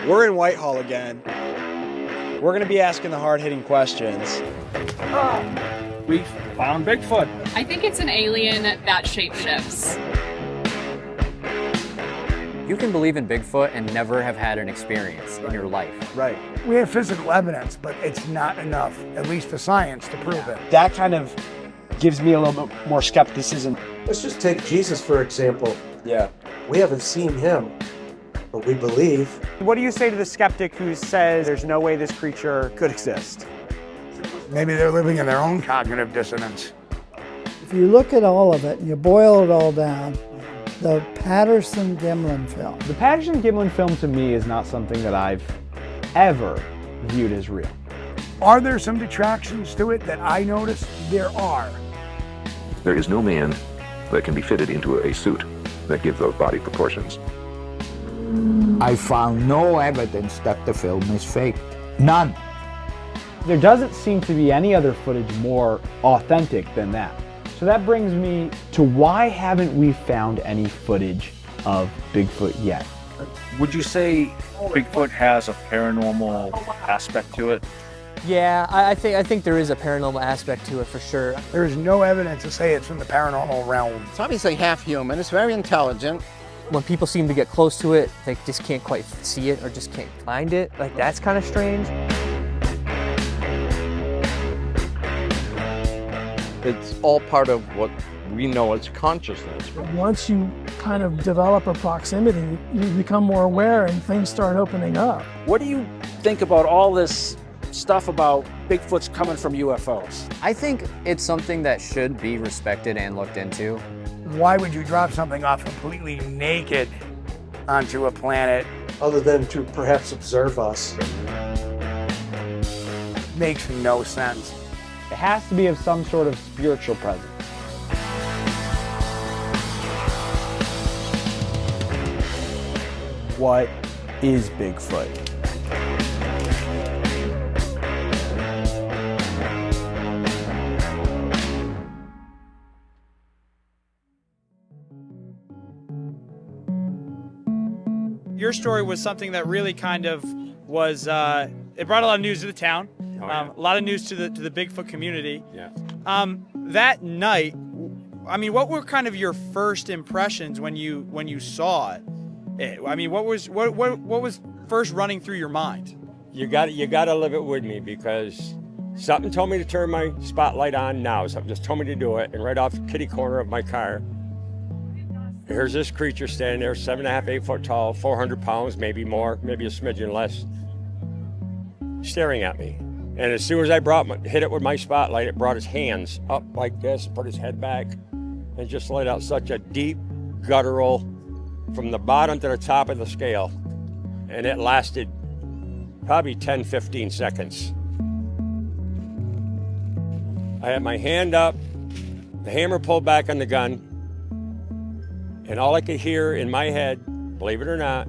We're in Whitehall again. We're going to be asking the hard-hitting questions. We found Bigfoot. I think it's an alien that shapeshifts. You can believe in Bigfoot and never have had an experience in your life. Right. We have physical evidence, but it's not enough, at least the science, to prove it. That kind of gives me a little bit more skepticism. Let's just take Jesus, for example. Yeah. We haven't seen him, but we believe. What do you say to the skeptic who says there's no way this creature could exist? Maybe they're living in their own cognitive dissonance. If you look at all of it and you boil it all down, the Patterson-Gimlin film. The Patterson-Gimlin film to me is not something that I've ever viewed as real. Are there some detractions to it that I noticed? There are. There is no man that can be fitted into a suit that gives those body proportions. I found no evidence that the film is faked. None. There doesn't seem to be any other footage more authentic than that. So that brings me to why haven't we found any footage of Bigfoot yet? Would you say Bigfoot has a paranormal aspect to it? Yeah, I think there is a paranormal aspect to it for sure. There is no evidence to say it's from the paranormal realm. It's obviously half human. It's very intelligent. When people seem to get close to it, they just can't quite see it or just can't find it. Like, that's kind of strange. It's all part of what we know as consciousness. Once you kind of develop a proximity, you become more aware and things start opening up. What do you think about all this stuff about Bigfoot's coming from UFOs? I think it's something that should be respected and looked into. Why would you drop something off completely naked onto a planet? Other than to perhaps observe us. Makes no sense. It has to be of some sort of spiritual presence. What is Bigfoot? Your story was something that really kind of was, it brought a lot of news to the town. A lot of news to the Bigfoot community. Yeah. That night, I mean, what were kind of your first impressions when you saw it? I mean, what was first running through your mind? You got to live it with me, because something told me to turn my spotlight on now. Something just told me to do it, and right off the kitty corner of my car, here's this creature standing there, 7.5, 8 foot tall, 400 pounds, maybe more, maybe a smidgen less, staring at me. And as soon as I hit it with my spotlight, it brought his hands up like this, put his head back, and just let out such a deep, guttural, from the bottom to the top of the scale. And it lasted probably 10, 15 seconds. I had my hand up, the hammer pulled back on the gun, and all I could hear in my head, believe it or not,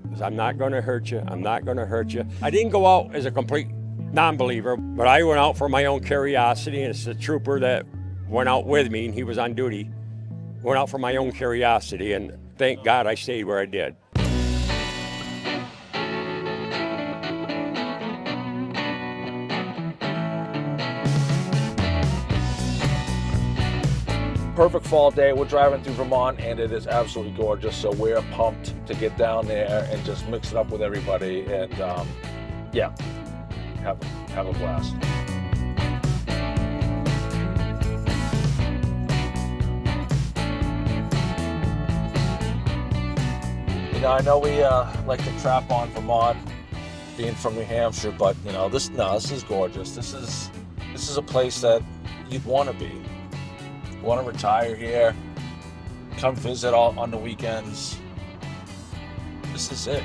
was, "I'm not gonna hurt you, I'm not gonna hurt you." I didn't go out as a complete non-believer, but I went out for my own curiosity, and it's the trooper that went out with me, and he was on duty, went out for my own curiosity, and thank God I stayed where I did. Perfect fall day. We're driving through Vermont and it is absolutely gorgeous. So we're pumped to get down there and just mix it up with everybody and yeah, have a blast. You know, I know we like to trap on Vermont, being from New Hampshire, but you know, this is gorgeous. This is a place that you'd want to be. Want to retire here, come visit on the weekends. This is it.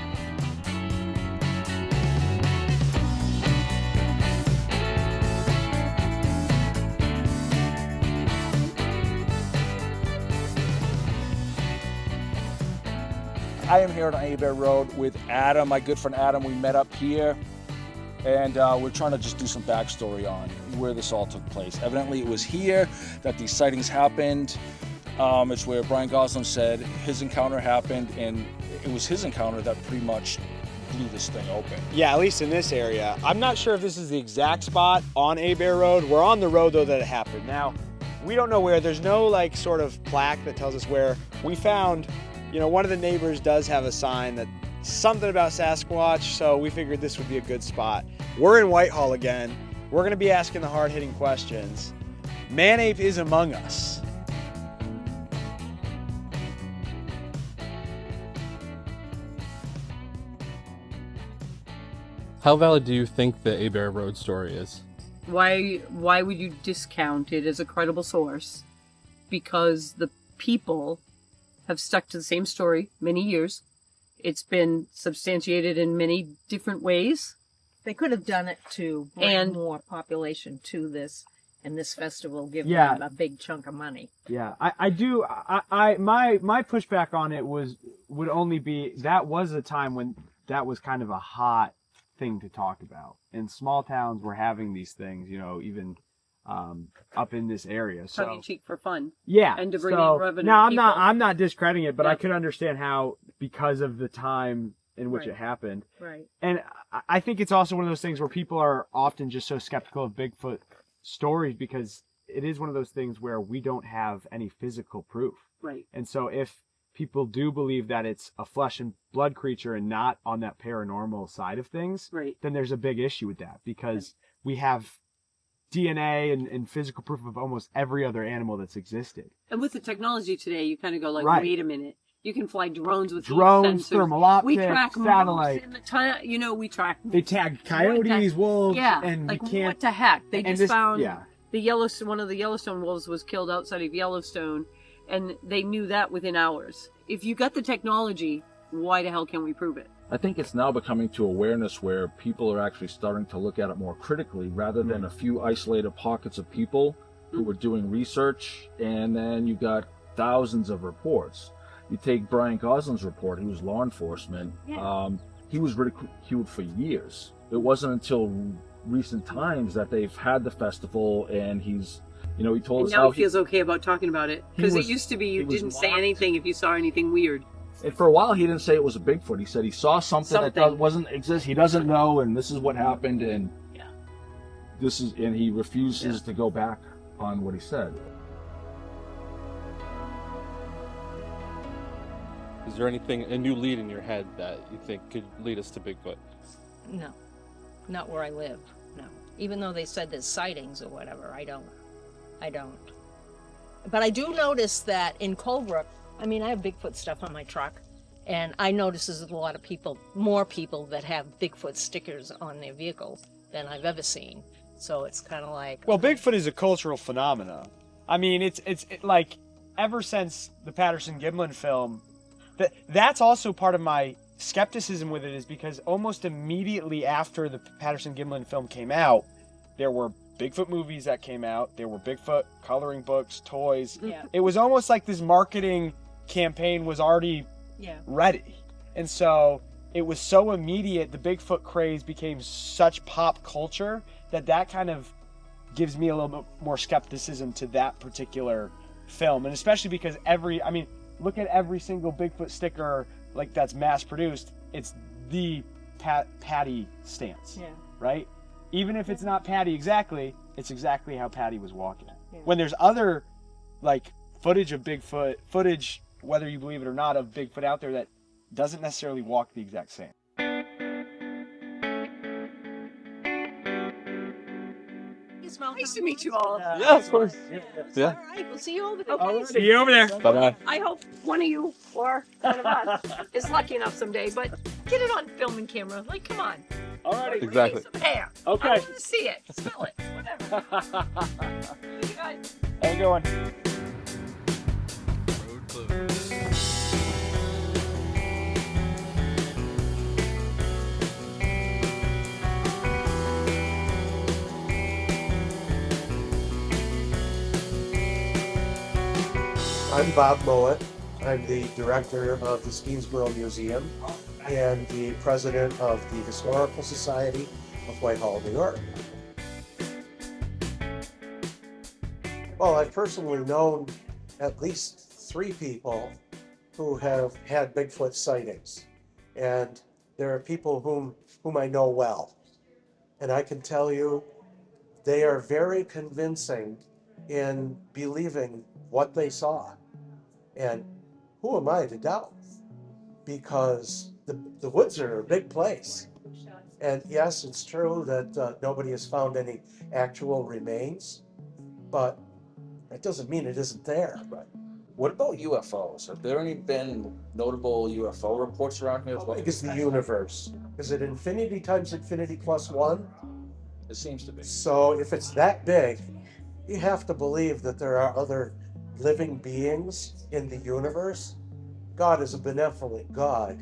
I am here on Abear Road with Adam, my good friend Adam. We met up here, and we're trying to just do some backstory on where this all took place. Evidently, it was here that these sightings happened. It's where Brian Gosling said his encounter happened, and it was his encounter that pretty much blew this thing open. Yeah, at least in this area. I'm not sure if this is the exact spot on Abear Road. We're on the road though that it happened. Now, we don't know where. There's no like sort of plaque that tells us where. We found, you know, one of the neighbors does have a sign that something about Sasquatch, so we figured this would be a good spot. We're in Whitehall again. We're gonna be asking the hard-hitting questions. Man-ape is among us. How valid do you think the Abear Road story is? Why would you discount it as a credible source? Because the people have stuck to the same story many years. It's been substantiated in many different ways. They could have done it to bring more population to this, and this festival give them a big chunk of money. Yeah, my pushback on it would only be that was a time when that was kind of a hot thing to talk about, and small towns were having these things, you know, even up in this area. So tongue in cheek for fun. Yeah, and to bring in revenue. No, I'm not discrediting it, but I could understand how, because of the time in which it happened. Right. And I think it's also one of those things where people are often just so skeptical of Bigfoot stories because it is one of those things where we don't have any physical proof. Right. And so if people do believe that it's a flesh and blood creature and not on that paranormal side of things, then there's a big issue with that because we have DNA and physical proof of almost every other animal that's existed. And with the technology today, you kind of go like, wait a minute. You can fly drones with drones, thermal optics, we track satellite. We track. They tag coyotes, wolves, and like we can't. What the heck? They just found the Yellowstone. One of the Yellowstone wolves was killed outside of Yellowstone, and they knew that within hours. If you got the technology, why the hell can't we prove it? I think it's now becoming to awareness where people are actually starting to look at it more critically rather than a few isolated pockets of people who were doing research, and then you got thousands of reports. You take Brian Gosling's report, he was law enforcement. He was ridiculed for years. It wasn't until recent times that they've had the festival, and he's, you know, he told us now how he feels okay about talking about it. Because it used to be you didn't say anything if you saw anything weird. And for a while, he didn't say it was a Bigfoot. He said he saw something that wasn't exist. He doesn't know, and this is what happened, and and he refuses to go back on what he said. Is there anything, a new lead in your head that you think could lead us to Bigfoot? No, not where I live. No, even though they said there's sightings or whatever, I don't. But I do notice that in Colebrook, I mean, I have Bigfoot stuff on my truck, and I notice there's a lot of people, more people that have Bigfoot stickers on their vehicles than I've ever seen. So it's kind of like... Well, Bigfoot is a cultural phenomenon. I mean, it's like, ever since the Patterson-Gimlin film, that's also part of my skepticism with it, is because almost immediately after the Patterson-Gimlin film came out, there were Bigfoot movies that came out. There were Bigfoot coloring books, toys. Yeah. It was almost like this marketing campaign was already ready. And so it was so immediate, the Bigfoot craze became such pop culture that kind of gives me a little bit more skepticism to that particular film. And especially because look at every single Bigfoot sticker like that's mass produced. It's the Patty stance, right? Even if it's not Patty exactly, it's exactly how Patty was walking. When there's other like footage of Bigfoot, whether you believe it or not, of Bigfoot out there that doesn't necessarily walk the exact same. Nice to meet you all. Yeah, of course. Yeah. All right, we'll see you over there. Okay. See you over there. Bye-bye. I hope one of you or one of us is lucky enough someday, but get it on film and camera. Like, come on. All right. Exactly. Some hair. Okay. I want to see it. Smell it. Whatever. You guys. Have a good one. Road closed. I'm Bob Mowat. I'm the director of the Steensboro Museum and the president of the Historical Society of Whitehall, New York. Well, I've personally known at least 3 people who have had Bigfoot sightings. And there are people whom I know well. And I can tell you, they are very convincing in believing what they saw. And who am I to doubt? Because the woods are a big place. And yes, it's true that nobody has found any actual remains, but that doesn't mean it isn't there. Right. What about UFOs? Have there any been notable UFO reports around here as How well? big is the universe? Is it infinity times infinity plus one? It seems to be. So if it's that big, you have to believe that there are other living beings in the universe. God is a benevolent God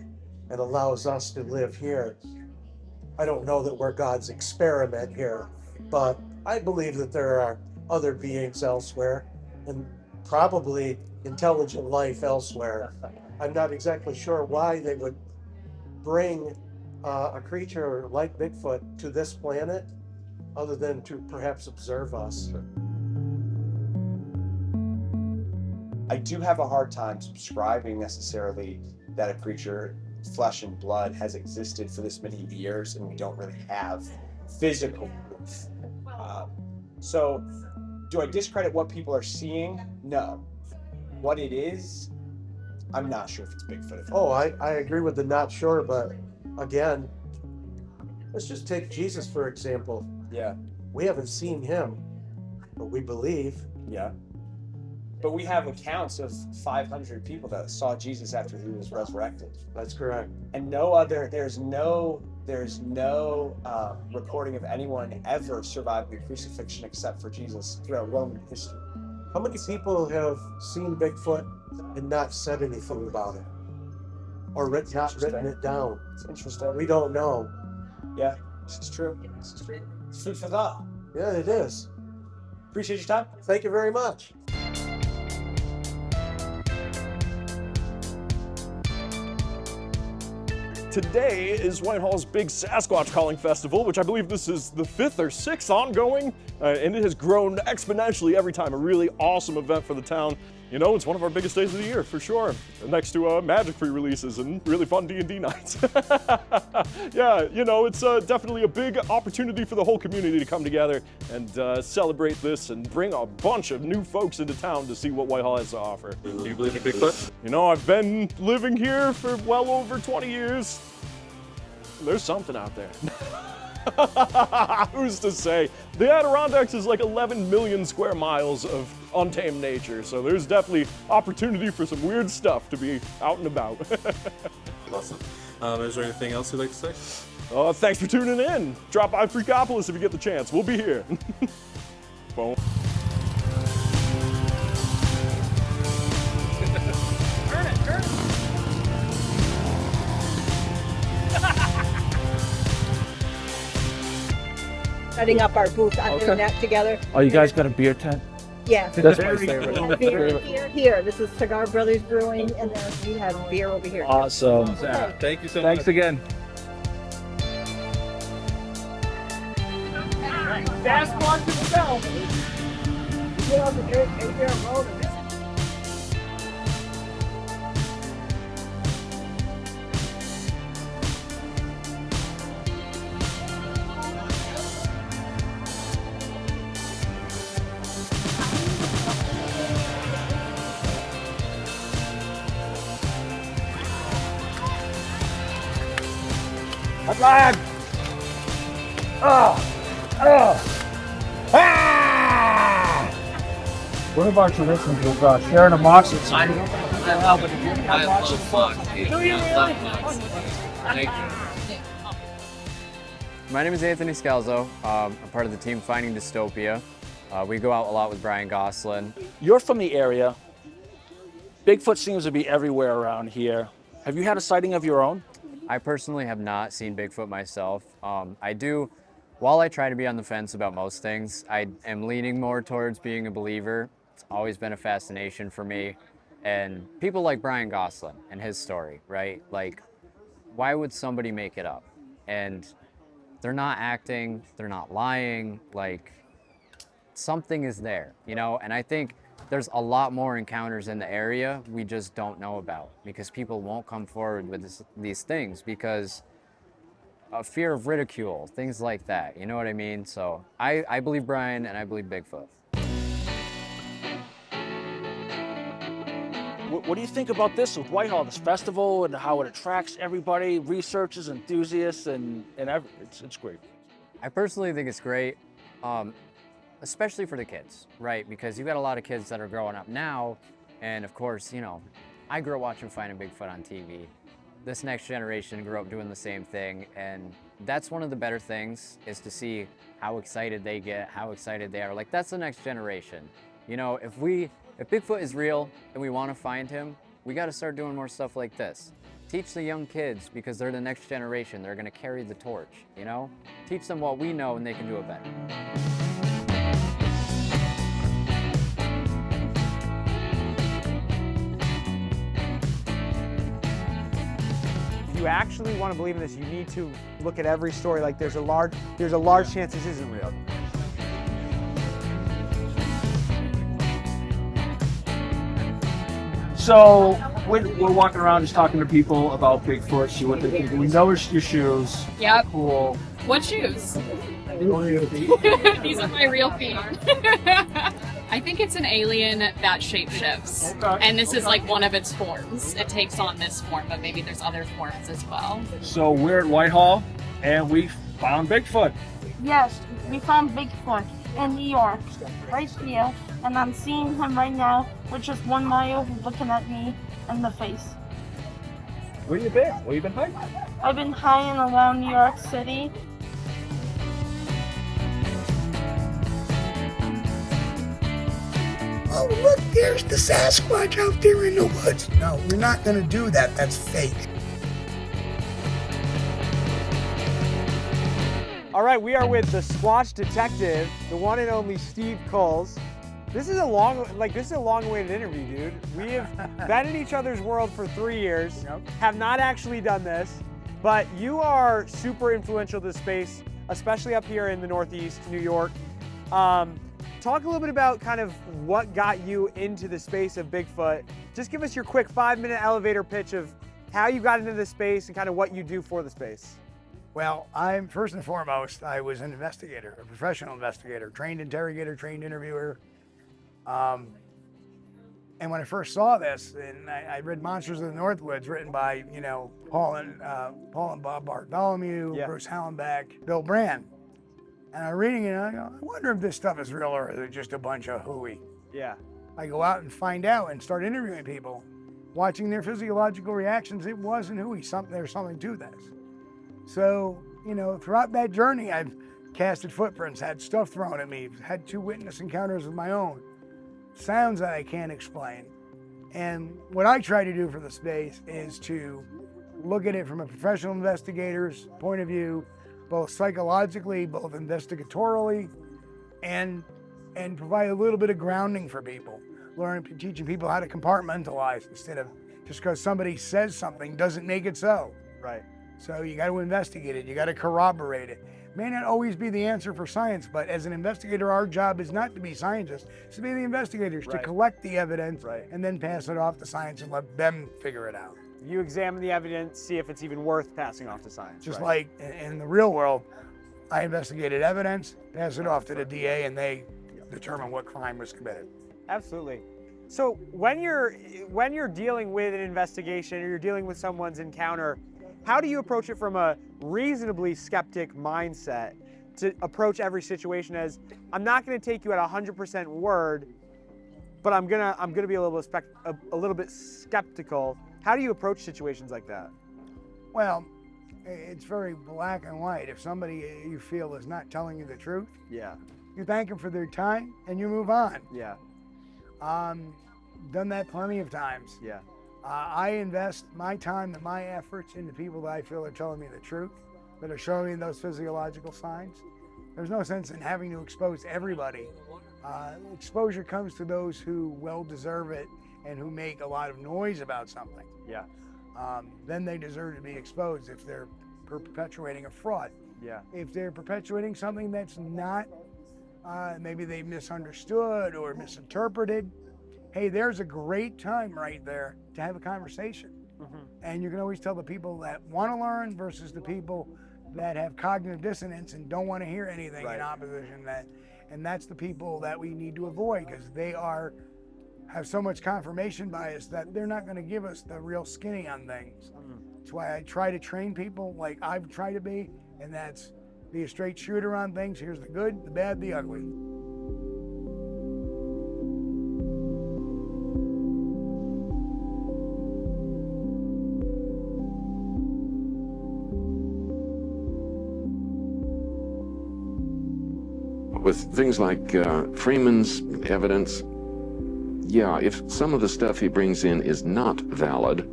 and allows us to live here. I don't know that we're God's experiment here, but I believe that there are other beings elsewhere and probably intelligent life elsewhere. I'm not exactly sure why they would bring a creature like Bigfoot to this planet other than to perhaps observe us. I do have a hard time subscribing necessarily that a creature, flesh and blood, has existed for this many years and we don't really have physical proof. So do I discredit what people are seeing? No. What it is, I'm not sure if it's Bigfoot. Oh, I agree with the not sure, but again, let's just take Jesus for example. Yeah. We haven't seen him, but we believe. Yeah. But we have accounts of 500 people that saw Jesus after he was resurrected. That's correct. And there's no reporting of anyone ever surviving crucifixion except for Jesus throughout Roman history. How many people have seen Bigfoot and not said anything about it? Or not written it down? It's interesting. We don't know. Yeah, this is true. This is true. It's food for thought. Yeah, it is. Appreciate your time. Thank you very much. Today is Whitehall's big Sasquatch Calling Festival, which I believe this is the 5th or 6th ongoing, and it has grown exponentially every time. A really awesome event for the town. You know, it's one of our biggest days of the year, for sure. Next to Magic pre-releases and really fun D&D nights. Yeah, you know, it's definitely a big opportunity for the whole community to come together and celebrate this and bring a bunch of new folks into town to see what Whitehall has to offer. Do you believe in Bigfoot? You know, I've been living here for well over 20 years. There's something out there. Who's to say? The Adirondacks is like 11 million square miles of untamed nature, so there's definitely opportunity for some weird stuff to be out and about. Awesome. Is there anything else you'd like to say? Thanks for tuning in. Drop by Freakopolis if you get the chance. We'll be here. Boom. Turn it. Setting up our booth under that together. Oh, you guys got a beer tent? Yeah. That's my favorite. Beer here. This is Cigar Brothers Brewing, and then we have beer over here. Awesome. Okay. Thank you so much. Thanks again. Sasquatch himself. Get on the air road. Flag! One of our traditions is sharing a moxie. My name is Anthony Scalzo. I'm part of the team Finding Dystopia. We go out a lot with Brian Gosselin. You're from the area. Bigfoot seems to be everywhere around here. Have you had a sighting of your own? I personally have not seen Bigfoot myself. While I try to be on the fence about most things, I am leaning more towards being a believer. It's always been a fascination for me. And people like Brian Gosselin and his story, right? Like, why would somebody make it up? And they're not acting, they're not lying, like, something is there, you know? And I think there's a lot more encounters in the area we just don't know about because people won't come forward with these things because a fear of ridicule, things like that. You know what I mean? So I believe Brian and I believe Bigfoot. What do you think about this with Whitehall, this festival, and how it attracts everybody, researchers, enthusiasts, and it's great. I personally think it's great, especially for the kids, right? Because you got a lot of kids that are growing up now, and of course, you know, I grew up watching Finding Bigfoot on TV. This next generation grew up doing the same thing, and that's one of the better things, is to see how excited they get, how excited they are. Like, that's the next generation. You know, if Bigfoot is real and we want to find him, we got to start doing more stuff like this. Teach the young kids, because they're the next generation. They're going to carry the torch, you know? Teach them what we know and they can do it better. If you actually want to believe in this, you need to look at every story. Like, there's a large chance this isn't real. So we're walking around just talking to people about Bigfoot, see what they think. We know your shoes. Yep. Cool. What shoes? These are my real feet. I think it's an alien that shapeshifts. Okay. And this is like one of its forms. It takes on this form, but maybe there's other forms as well. So we're at Whitehall, and we found Bigfoot. Yes, we found Bigfoot in New York, right here, and I'm seeing him right now with just one eye looking at me in the face. Where you been? Where you been hiking? I've been hiking around New York City. Oh, look, there's the Sasquatch out there in the woods. No, we're not going to do that. That's fake. All right, we are with the Squatch detective, the one and only Steve Kullz. This is a long-awaited interview, dude. We have been in each other's world for 3 years, have not actually done this, but you are super influential to the space, especially up here in the Northeast, New York. Talk a little bit about kind of what got you into the space of Bigfoot. Just give us your quick 5-minute elevator pitch of how you got into this space and kind of what you do for the space. Well, I'm first and foremost, I was an investigator, a professional investigator, trained interrogator, trained interviewer. And when I first saw this, and I read Monsters of the Northwoods, written by, you know, Paul and Bob Bartholomew, Bruce Hallenbeck, Bill Brand. And I'm reading it, and I go, I wonder if this stuff is real or is it just a bunch of hooey. Yeah. I go out and find out and start interviewing people, watching their physiological reactions. It wasn't hooey. There's something to this. So, you know, throughout that journey, I've casted footprints, had stuff thrown at me, had 2 witness encounters of my own, sounds that I can't explain. And what I try to do for the space is to look at it from a professional investigator's point of view, both psychologically, both investigatorily, and provide a little bit of grounding for people. Teaching people how to compartmentalize instead of just because somebody says something doesn't make it so. Right. So you got to investigate it. You got to corroborate it. May not always be the answer for science, but as an investigator, our job is not to be scientists. It's to be the investigators, to collect the evidence and then pass it off to science and let them figure it out. You examine the evidence, see if it's even worth passing off to science. Just like in the real world, I investigated evidence, pass it off to the DA, and they determine what crime was committed. Absolutely. So when you're dealing with an investigation or you're dealing with someone's encounter, how do you approach it from a reasonably skeptic mindset to approach every situation as, I'm not going to take you at 100% word, but I'm gonna be a little bit skeptical. How do you approach situations like that? Well, it's very black and white. If somebody you feel is not telling you the truth, you thank them for their time and you move on. Yeah. Done that plenty of times. Yeah. I invest my time and my efforts into people that I feel are telling me the truth, that are showing me those physiological signs. There's no sense in having to expose everybody. Exposure comes to those who well deserve it and who make a lot of noise about something. Yeah. Then they deserve to be exposed if they're perpetuating a fraud. Yeah. If they're perpetuating something that's not, maybe they misunderstood or misinterpreted, hey, there's a great time right there to have a conversation. And you can always tell the people that want to learn versus the people that have cognitive dissonance and don't want to hear anything in opposition. And that's the people that we need to avoid, because they have so much confirmation bias that they're not going to give us the real skinny on things. That's why I try to train people like I've tried to be, and that's be a straight shooter on things. Here's the good, the bad, the ugly. With things like Freeman's evidence, yeah, if some of the stuff he brings in is not valid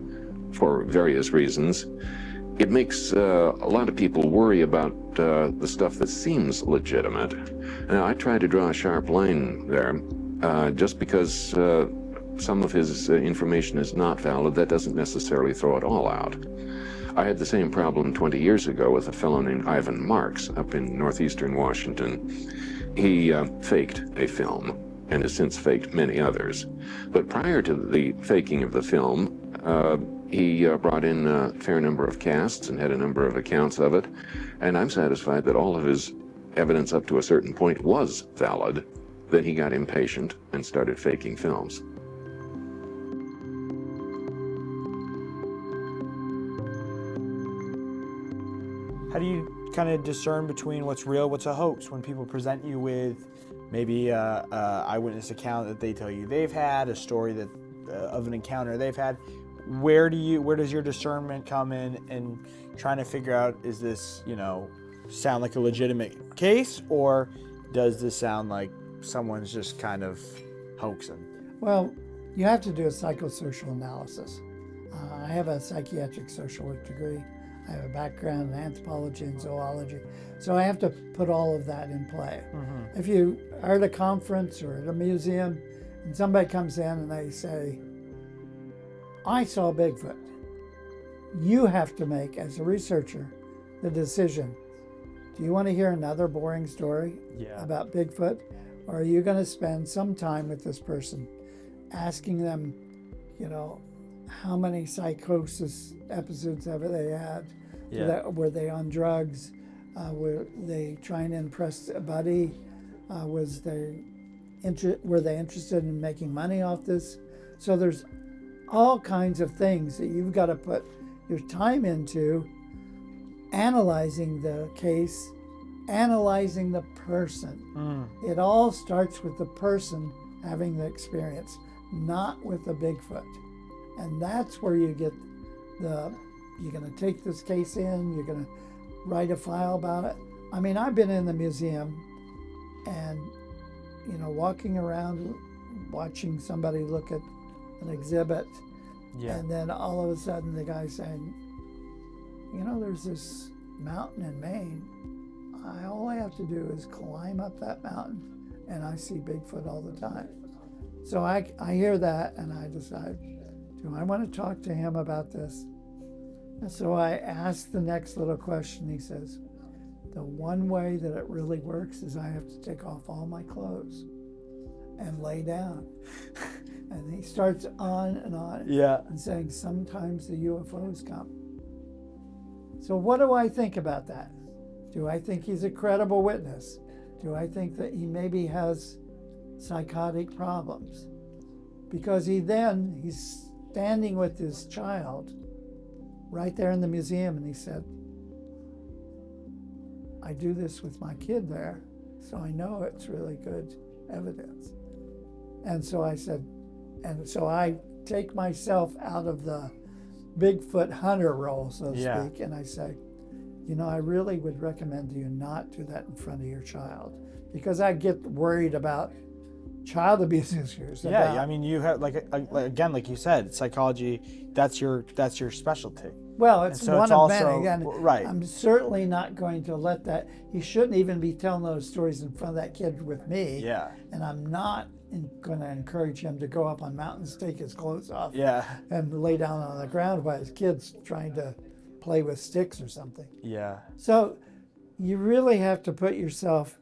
for various reasons, it makes a lot of people worry about the stuff that seems legitimate. Now, I try to draw a sharp line there. Just because some of his information is not valid, that doesn't necessarily throw it all out. I had the same problem 20 years ago with a fellow named Ivan Marks up in northeastern Washington. He faked a film and has since faked many others. But prior to the faking of the film, he brought in a fair number of casts and had a number of accounts of it. And I'm satisfied that all of his evidence up to a certain point was valid. Then he got impatient and started faking films. How do you kind of discern between what's real, what's a hoax, when people present you with maybe a eyewitness account that they tell you they've had, a story that of an encounter they've had? Where does your discernment come in and trying to figure out, is this, sound like a legitimate case, or does this sound like someone's just kind of hoaxing? Well, you have to do a psychosocial analysis. I have a psychiatric social work degree. I have a background in anthropology and zoology. So I have to put all of that in play. Mm-hmm. If you are at a conference or at a museum and somebody comes in and they say, I saw Bigfoot, you have to make, as a researcher, the decision. Do you want to hear another boring story about Bigfoot? Or are you going to spend some time with this person asking them, how many psychosis episodes have they had? Were they on drugs? Were they trying to impress a buddy? Were they interested in making money off this? So there's all kinds of things that you've got to put your time into, analyzing the case, analyzing the person. It all starts with the person having the experience, not with the Bigfoot. And that's where you get you're going to take this case in, you're going to write a file about it. I mean, I've been in the museum and, walking around, watching somebody look at an exhibit, and then all of a sudden the guy's saying, there's this mountain in Maine. All I have to do is climb up that mountain and I see Bigfoot all the time. So I hear that and I decide, do I want to talk to him about this? And so I ask the next little question. He says, the one way that it really works is I have to take off all my clothes and lay down. And he starts on and saying, sometimes the UFOs come. So what do I think about that? Do I think he's a credible witness? Do I think that he maybe has psychotic problems? Because he's standing with his child right there in the museum, and he said, I do this with my kid there, so I know it's really good evidence. And so I said, and so I take myself out of the Bigfoot hunter role, so to speak, and I say, I really would recommend you not do that in front of your child, because I get worried about child abuse issues. I mean, you have like you said, psychology. That's your specialty. Well, it's so one it's of also, many. Again, right. I'm certainly not going to let that. He shouldn't even be telling those stories in front of that kid with me. Yeah. And I'm not going to encourage him to go up on mountains, take his clothes off, and lay down on the ground while his kid's trying to play with sticks or something. Yeah. So you really have to put yourself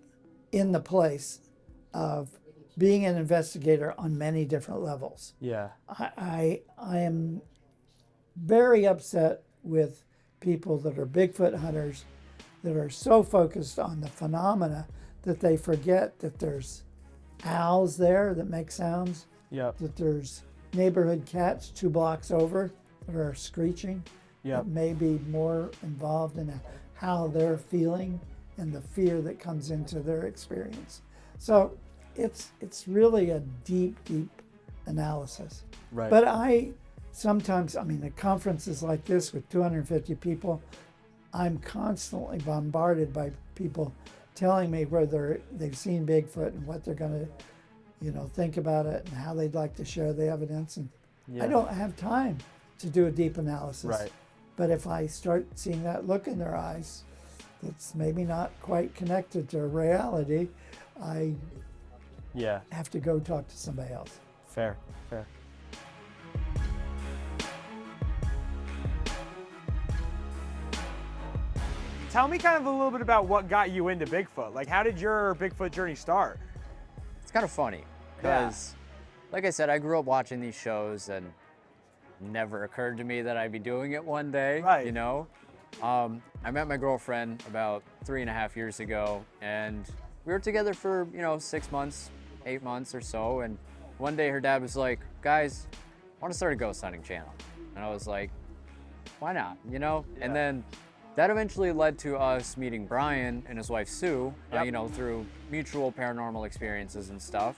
in the place of being an investigator on many different levels. Yeah. I am very upset with people that are Bigfoot hunters that are so focused on the phenomena that they forget that there's owls there that make sounds, that there's neighborhood cats 2 blocks over that are screeching, that may be more involved in how they're feeling and the fear that comes into their experience. So it's really a deep analysis. Right. But I sometimes, at conferences like this with 250 people, I'm constantly bombarded by people telling me whether they've seen Bigfoot and what they're going to, think about it and how they'd like to share the evidence. And I don't have time to do a deep analysis. Right. But if I start seeing that look in their eyes, that's maybe not quite connected to reality, I have to go talk to somebody else. Fair. Tell me kind of a little bit about what got you into Bigfoot. Like, how did your Bigfoot journey start? It's kind of funny because, like I said, I grew up watching these shows and never occurred to me that I'd be doing it one day, you know? I met my girlfriend about 3.5 years ago, and we were together for, 6 months, 8 months or so, and one day her dad was like, guys, I want to start a ghost hunting channel. And I was like, why not, And then that eventually led to us meeting Brian and his wife Sue, through mutual paranormal experiences and stuff.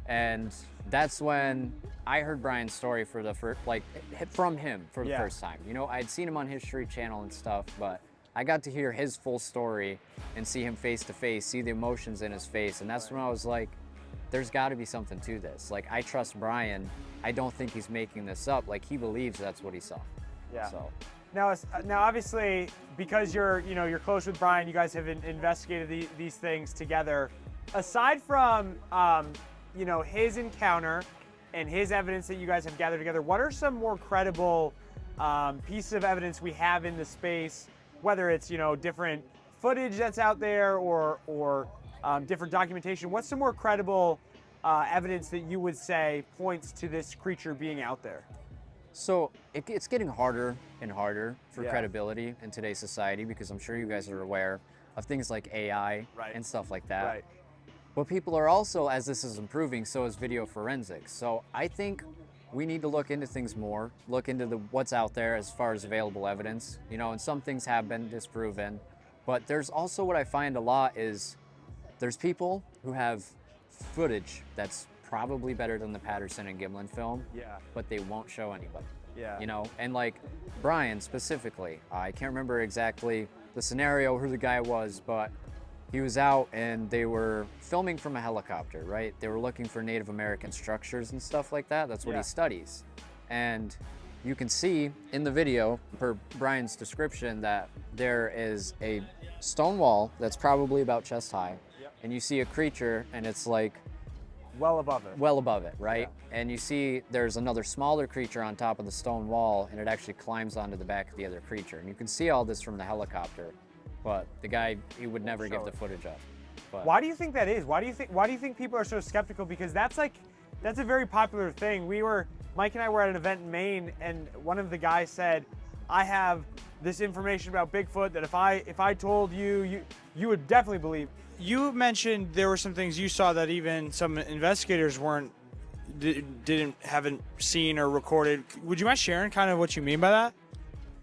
And that's when I heard Brian's story for the first, from him for the first time. I'd seen him on History Channel and stuff, but I got to hear his full story and see him face to face, see the emotions in his face. And that's when I was like, there's got to be something to this. Like, I trust Brian. I don't think he's making this up. Like, he believes that's what he saw. Yeah. So. Now, obviously, because you're close with Brian, you guys have investigated these things together. Aside from, his encounter and his evidence that you guys have gathered together, what are some more credible pieces of evidence we have in the space, whether it's, different footage that's out there or different documentation? What's some more credible evidence that you would say points to this creature being out there? So it's getting harder and harder for credibility in today's society, because I'm sure you guys are aware of things like AI and stuff like that. Right. But people are also, as this is improving, so is video forensics. So I think we need to look into things more, look into what's out there as far as available evidence, and some things have been disproven. But there's also what I find a lot is there's people who have footage that's probably better than the Patterson-Gimlin film, but they won't show anybody. And like Brian specifically, I can't remember exactly the scenario, who the guy was, but he was out and they were filming from a helicopter, right? They were looking for Native American structures and stuff like that. That's what he studies. And you can see in the video, per Brian's description, that there is a stone wall that's probably about chest high, and you see a creature and it's like well above it, right? And you see there's another smaller creature on top of the stone wall, and it actually climbs onto the back of the other creature. And you can see all this from the helicopter, but the guy, he would never give the footage up. But why do you think that is? Why do you think people are so skeptical? Because that's a very popular thing. Mike and I were at an event in Maine, and one of the guys said, I have this information about Bigfoot that if I told you would definitely believe. You mentioned there were some things you saw that even some investigators haven't seen or recorded. Would you mind sharing kind of what you mean by that?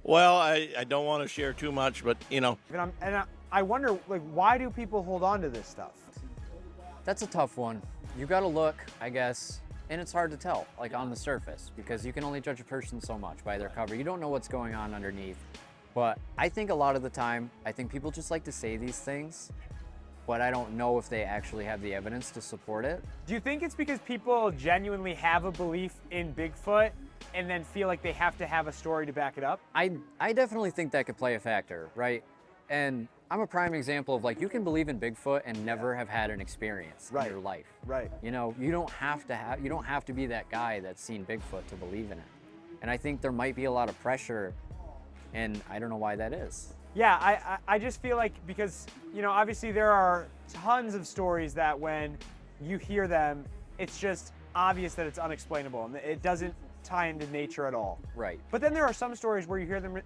Well, I don't want to share too much, but And I wonder, why do people hold on to this stuff? That's a tough one. You got to look, I guess, and it's hard to tell, on the surface, because you can only judge a person so much by their cover. You don't know what's going on underneath. But I think a lot of the time, people just like to say these things, but I don't know if they actually have the evidence to support it. Do you think it's because people genuinely have a belief in Bigfoot and then feel like they have to have a story to back it up? I definitely think that could play a factor, right? And I'm a prime example of you can believe in Bigfoot and never have had an experience in your life. Right. You don't have to be that guy that's seen Bigfoot to believe in it. And I think there might be a lot of pressure, and I don't know why that is. Yeah, I just feel like, because, obviously there are tons of stories that when you hear them, it's just obvious that it's unexplainable and it doesn't tie into nature at all. Right. But then there are some stories where you hear them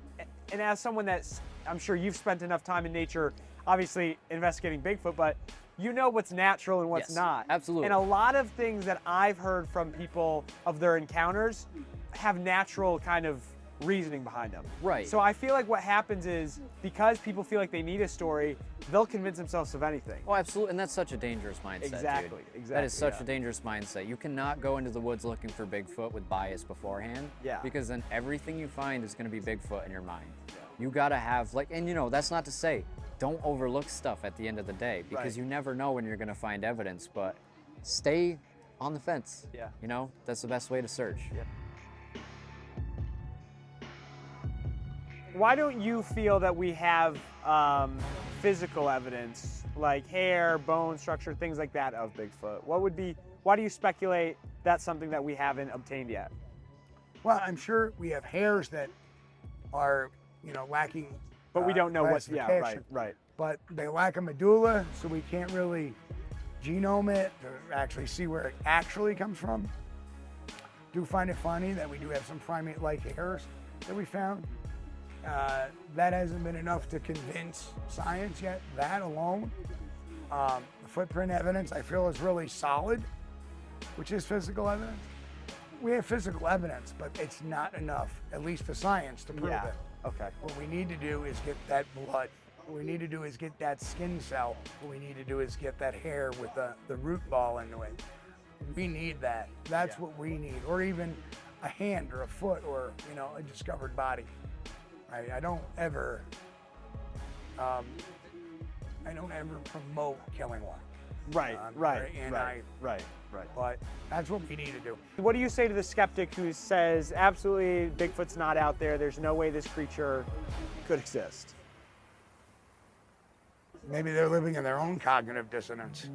and as someone that's, I'm sure you've spent enough time in nature, obviously investigating Bigfoot, but you know what's natural and what's Yes, not. absolutely. And a lot of things that I've heard from people of their encounters have natural kind of reasoning behind them. Right. So I feel like what happens is, because people feel like they need a story, they'll convince themselves of anything. Oh, absolutely, and that's such a dangerous mindset, Exactly, dude. exactly, That is such yeah. a dangerous mindset. You cannot go into the woods looking for Bigfoot with bias beforehand. Yeah. Because then everything you find is going to be Bigfoot in your mind. You got to have, like, and you know, that's not to say don't overlook stuff at the end of the day, because Right. you never know when you're going to find evidence, but stay on the fence. Yeah. You know, that's the best way to search. Yeah. Why don't you feel that we have physical evidence, like hair, bone structure, things like that of Bigfoot? Why do you speculate that's something that we haven't obtained yet? Well, I'm sure we have hairs that are, lacking. But we don't know what, yeah, right, classification. right. But they lack a medulla, so we can't really genome it to actually see where it actually comes from. Do find it funny that we do have some primate-like hairs that we found. That hasn't been enough to convince science yet, that alone. The footprint evidence I feel is really solid, which is physical evidence. We have physical evidence, but it's not enough, at least for science, to prove Yeah. it. Okay. What we need to do is get that blood. What we need to do is get that skin cell. What we need to do is get that hair with the root ball into it. We need that. That's what we need. Or even a hand or a foot or, a discovered body. I don't ever promote killing one. Right, right, right. But that's what we need to do. What do you say to the skeptic who says, absolutely, Bigfoot's not out there, there's no way this creature could exist? Maybe they're living in their own cognitive dissonance.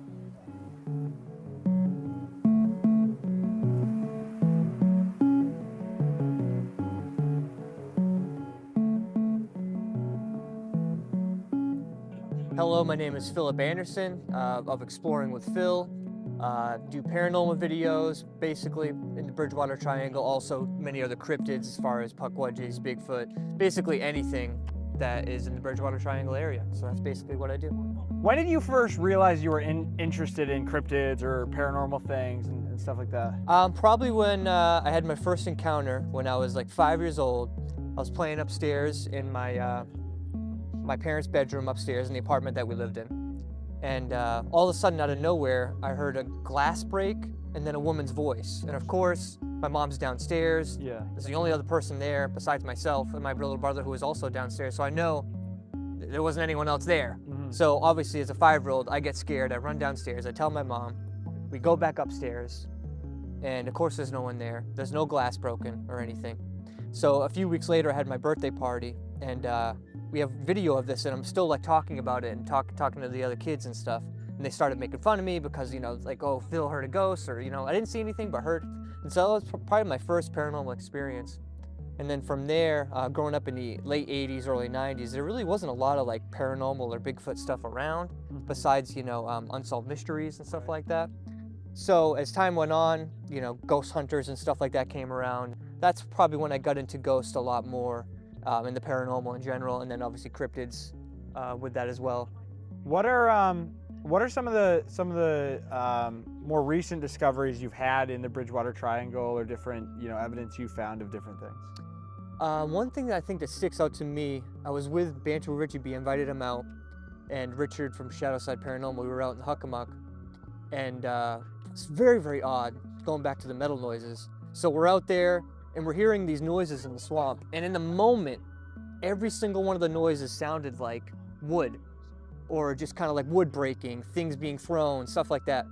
Hello, my name is Phillip Anderson of Exploring with Phil. Do paranormal videos, basically in the Bridgewater Triangle, also many other cryptids as far as puckwudgies, Bigfoot, basically anything that is in the Bridgewater Triangle area. So that's basically what I do. When did you first realize you were interested in cryptids or paranormal things and stuff like that? Probably when I had my first encounter when I was like 5 years old. I was playing upstairs in my parents' bedroom upstairs in the apartment that we lived in. And all of a sudden, out of nowhere, I heard a glass break and then a woman's voice. And of course, my mom's downstairs. Yeah. There's the only other person there besides myself and my little brother who was also downstairs. So I know there wasn't anyone else there. Mm-hmm. So obviously, as a 5-year-old, I get scared. I run downstairs. I tell my mom. We go back upstairs. And of course, there's no one there. There's no glass broken or anything. So a few weeks later, I had my birthday party. And we have video of this, and I'm still like talking about it and talking to the other kids and stuff. And they started making fun of me because, like, oh, Phil heard a ghost, or, I didn't see anything but heard. And so that was probably my first paranormal experience. And then from there, growing up in the late 80s, early 90s, there really wasn't a lot of like paranormal or Bigfoot stuff around, besides, unsolved mysteries and stuff like that. So as time went on, ghost hunters and stuff like that came around. That's probably when I got into ghosts a lot more. And the paranormal in general, and then obviously cryptids with that as well. What are some of the more recent discoveries you've had in the Bridgewater Triangle, or different evidence you found of different things? One thing that I think that sticks out to me, I was with Banter with Richie B, invited him out, and Richard from Shadowside Paranormal. We were out in Huckamuck, and it's very, very odd going back to the metal noises. So we're out there. And we're hearing these noises in the swamp. And in the moment, every single one of the noises sounded like wood, or just kind of like wood breaking, things being thrown, stuff like that.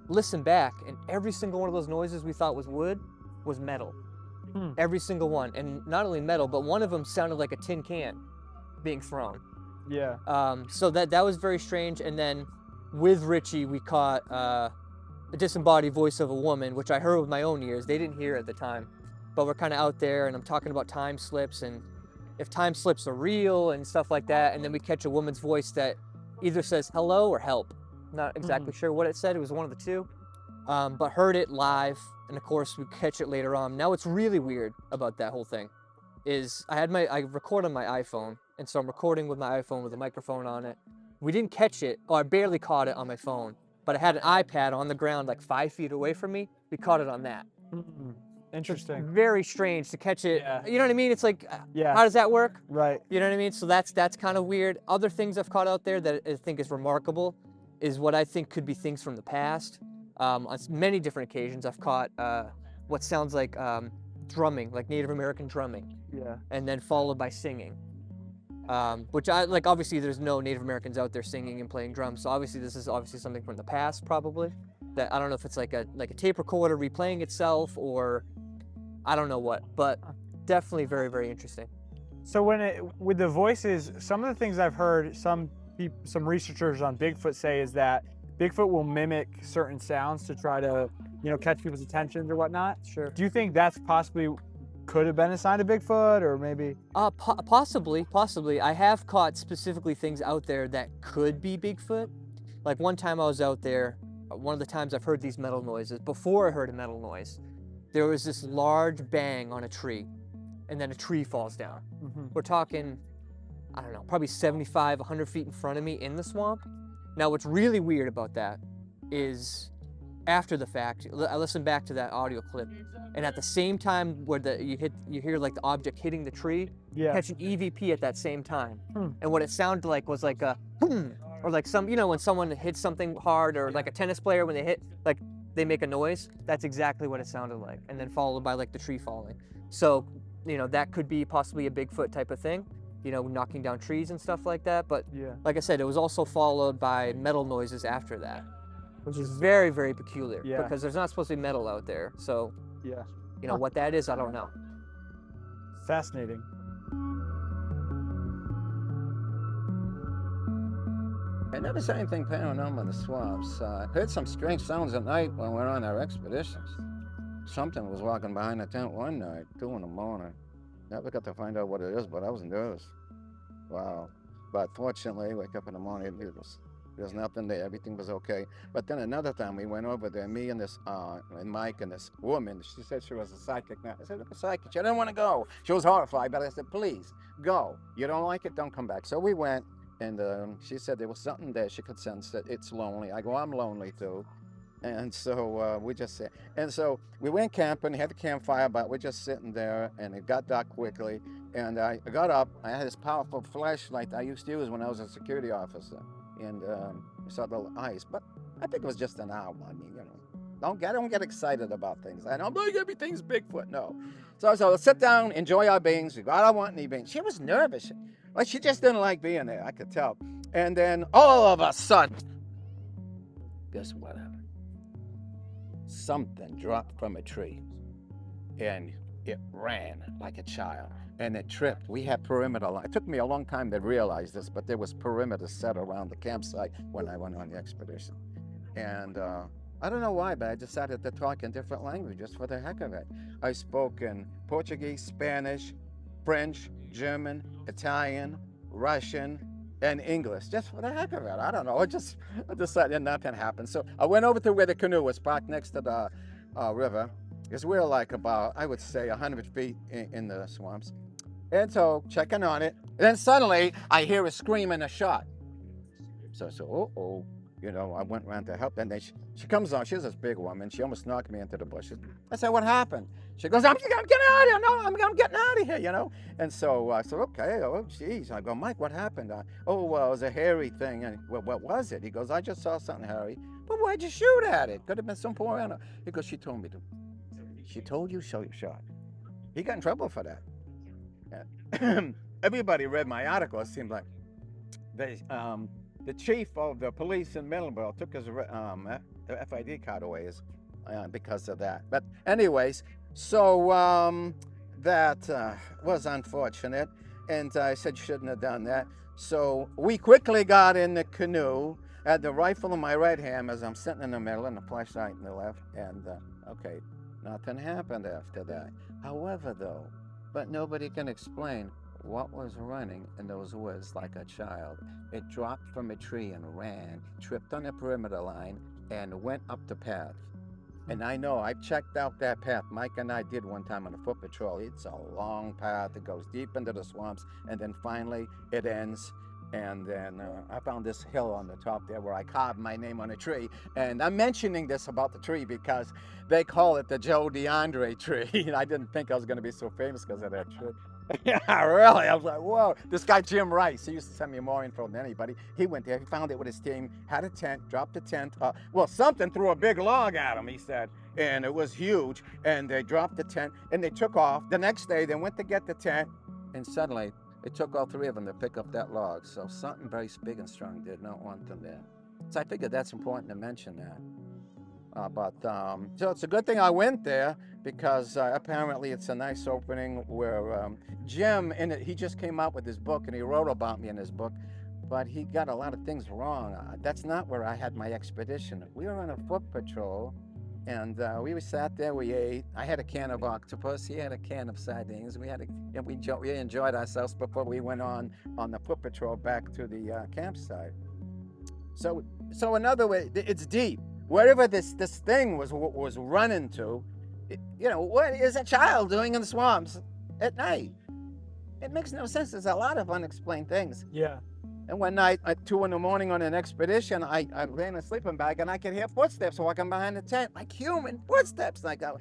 Listen back, and every single one of those noises we thought was wood was metal. Every single one. And not only metal, but one of them sounded like a tin can being thrown. Yeah. So that was very strange. And then with Richie, we caught a disembodied voice of a woman, which I heard with my own ears. They didn't hear it at the time. But we're kind of out there, and I'm talking about time slips, and if time slips are real and stuff like that. And then we catch a woman's voice that either says hello or help. Not exactly sure what it said. It was one of the two. But heard it live, and of course we catch it later on. Now what's really weird about that whole thing is I record on my iPhone, and so I'm recording with my iPhone with a microphone on it. We didn't catch it, or I barely caught it on my phone, but I had an iPad on the ground like 5 feet away from me. We caught it on that. Interesting. It's very strange to catch it. Yeah. You know what I mean? It's like, Yeah. how does that work? Right. You know what I mean? So that's kind of weird. Other things I've caught out there that I think is remarkable is what I think could be things from the past. On many different occasions, I've caught what sounds like drumming, like Native American drumming. Yeah. And then followed by singing. Which I like. Obviously, there's no Native Americans out there singing and playing drums, so obviously this is something from the past, probably. That I don't know if it's like a tape recorder replaying itself, or I don't know what, but definitely very, very interesting. So with the voices, some of the things I've heard some researchers on Bigfoot say is that Bigfoot will mimic certain sounds to try to catch people's attention or whatnot. Sure. Do you think that's possibly could have been a sign of Bigfoot, or maybe? Possibly. I have caught specifically things out there that could be Bigfoot. Like one time I was out there, one of the times I've heard these metal noises. Before I heard a metal noise, there was this large bang on a tree, and then a tree falls down. We're talking, I don't know, probably 75, 100 feet in front of me in the swamp. Now what's really weird about that is after the fact, I listened back to that audio clip, and at the same time where you hear like the object hitting the tree, catch an EVP at that same time. And what it sounded like was like a or like when someone hits something hard, or like a tennis player when they hit, like they make a noise. That's exactly what it sounded like, and then followed by like the tree falling. So that could be possibly a Bigfoot type of thing, knocking down trees and stuff like that. But like I said, it was also followed by metal noises after that, which is very, very peculiar, because there's not supposed to be metal out there. So what that is, I don't know. Fascinating. I never saw anything paranormal in the swamps. I heard some strange sounds at night when we were on our expeditions. Something was walking behind the tent one night, 2 in the morning. Never got to find out what it is, but I was nervous. Wow. But fortunately, wake up in the morning, there's nothing there, everything was okay. But then another time we went over there, me and and Mike and this woman, she said she was a psychic. Now, I said, a psychic, she didn't want to go. She was horrified, but I said, please, go. You don't like it, don't come back. So we went, and she said there was something there, she could sense that it's lonely. I go, I'm lonely too. And so we just said, and so we went camping, had the campfire, but we're just sitting there, and it got dark quickly. And I got up, I had this powerful flashlight I used to use when I was a security officer. And we saw the eyes, but I think it was just an owl. I mean, don't get excited about things. I don't believe everything's Bigfoot, no. So let's sit down, enjoy our beans. We go, I don't want any beans. She was nervous. Like she just didn't like being there, I could tell. And then all of a sudden, guess what happened? Something dropped from a tree, and it ran like a child, and it tripped. We had perimeter line. It took me a long time to realize this, but there was perimeter set around the campsite when I went on the expedition. And I don't know why, but I decided to talk in different languages for the heck of it. I spoke in Portuguese, Spanish, French, German, Italian, Russian, and English, just for the heck of it. I don't know, I decided nothing happened. So I went over to where the canoe was parked next to the river, because we're like about, I would say, 100 feet in the swamps. And so, checking on it, and then suddenly, I hear a scream and a shot. So I said, uh-oh, I went around to help, and then she comes on, she's this big woman, she almost knocked me into the bushes. I said, what happened? She goes, I'm getting out of here, no, I'm getting out of here, And so I said, okay, oh, geez. I go, Mike, what happened? It was a hairy thing. And well, what was it? He goes, I just saw something hairy. But why'd you shoot at it? Could have been some poor animal. He goes, she told me to. She told you, so you shot. He got in trouble for that. Yeah. Everybody read my article. It seemed like the chief of the police in Middleborough took his FID card away because of that. But anyways, so that was unfortunate, and I said shouldn't have done that. So we quickly got in the canoe, had the rifle in my right hand as I'm sitting in the middle and the flashlight in the left, and okay, nothing happened after that. However, though, but nobody can explain what was running in those woods like a child. It dropped from a tree and ran, tripped on the perimeter line, and went up the path. And I know, I've checked out that path. Mike and I did one time on a foot patrol. It's a long path. It goes deep into the swamps, and then finally it ends. And then I found this hill on the top there where I carved my name on a tree. And I'm mentioning this about the tree because they call it the Joe Deandrade tree. And I didn't think I was going to be so famous because of that tree. Yeah, really. I was like, whoa. This guy, Jim Rice, he used to send me more info than anybody. He went there, he found it with his team, had a tent, dropped the tent. Well, something threw a big log at him, he said, and it was huge. And they dropped the tent, and they took off. The next day, they went to get the tent, and suddenly, it took all three of them to pick up that log. So something very big and strong did not want them there. So I figured that's important to mention that. So it's a good thing I went there because apparently it's a nice opening where Jim, he just came out with his book and he wrote about me in his book, but he got a lot of things wrong. That's not where I had my expedition. We were on a foot patrol and we sat there, we ate. I had a can of octopus, he had a can of sardines. We enjoyed ourselves before we went on the foot patrol back to the campsite. So in other words, it's deep. Wherever this thing was running to, what is a child doing in the swamps at night? It makes no sense. There's a lot of unexplained things. Yeah. And one night at 2 in the morning on an expedition, I lay in a sleeping bag and I could hear footsteps walking behind the tent, like human footsteps. And I go,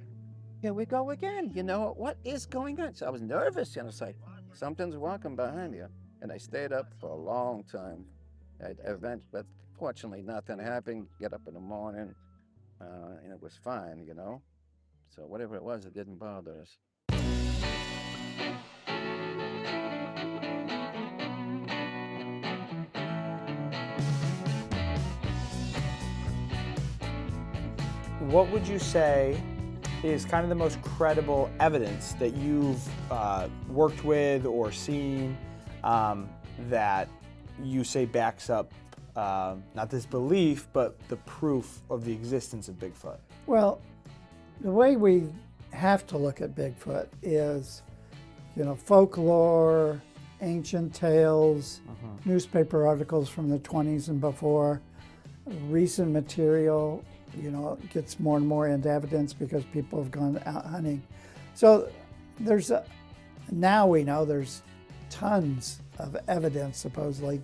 here we go again. What is going on? So I was nervous, it's like, something's walking behind you. And I stayed up for a long time. But fortunately, nothing happened. Get up in the morning, and it was fine, So whatever it was, it didn't bother us. What would you say is kind of the most credible evidence that you've worked with or seen that you say backs up not this belief, but the proof of the existence of Bigfoot? Well, the way we have to look at Bigfoot is, folklore, ancient tales, newspaper articles from the 20s and before, recent material, gets more and more into evidence because people have gone out hunting. So now we know there's tons of evidence, supposedly,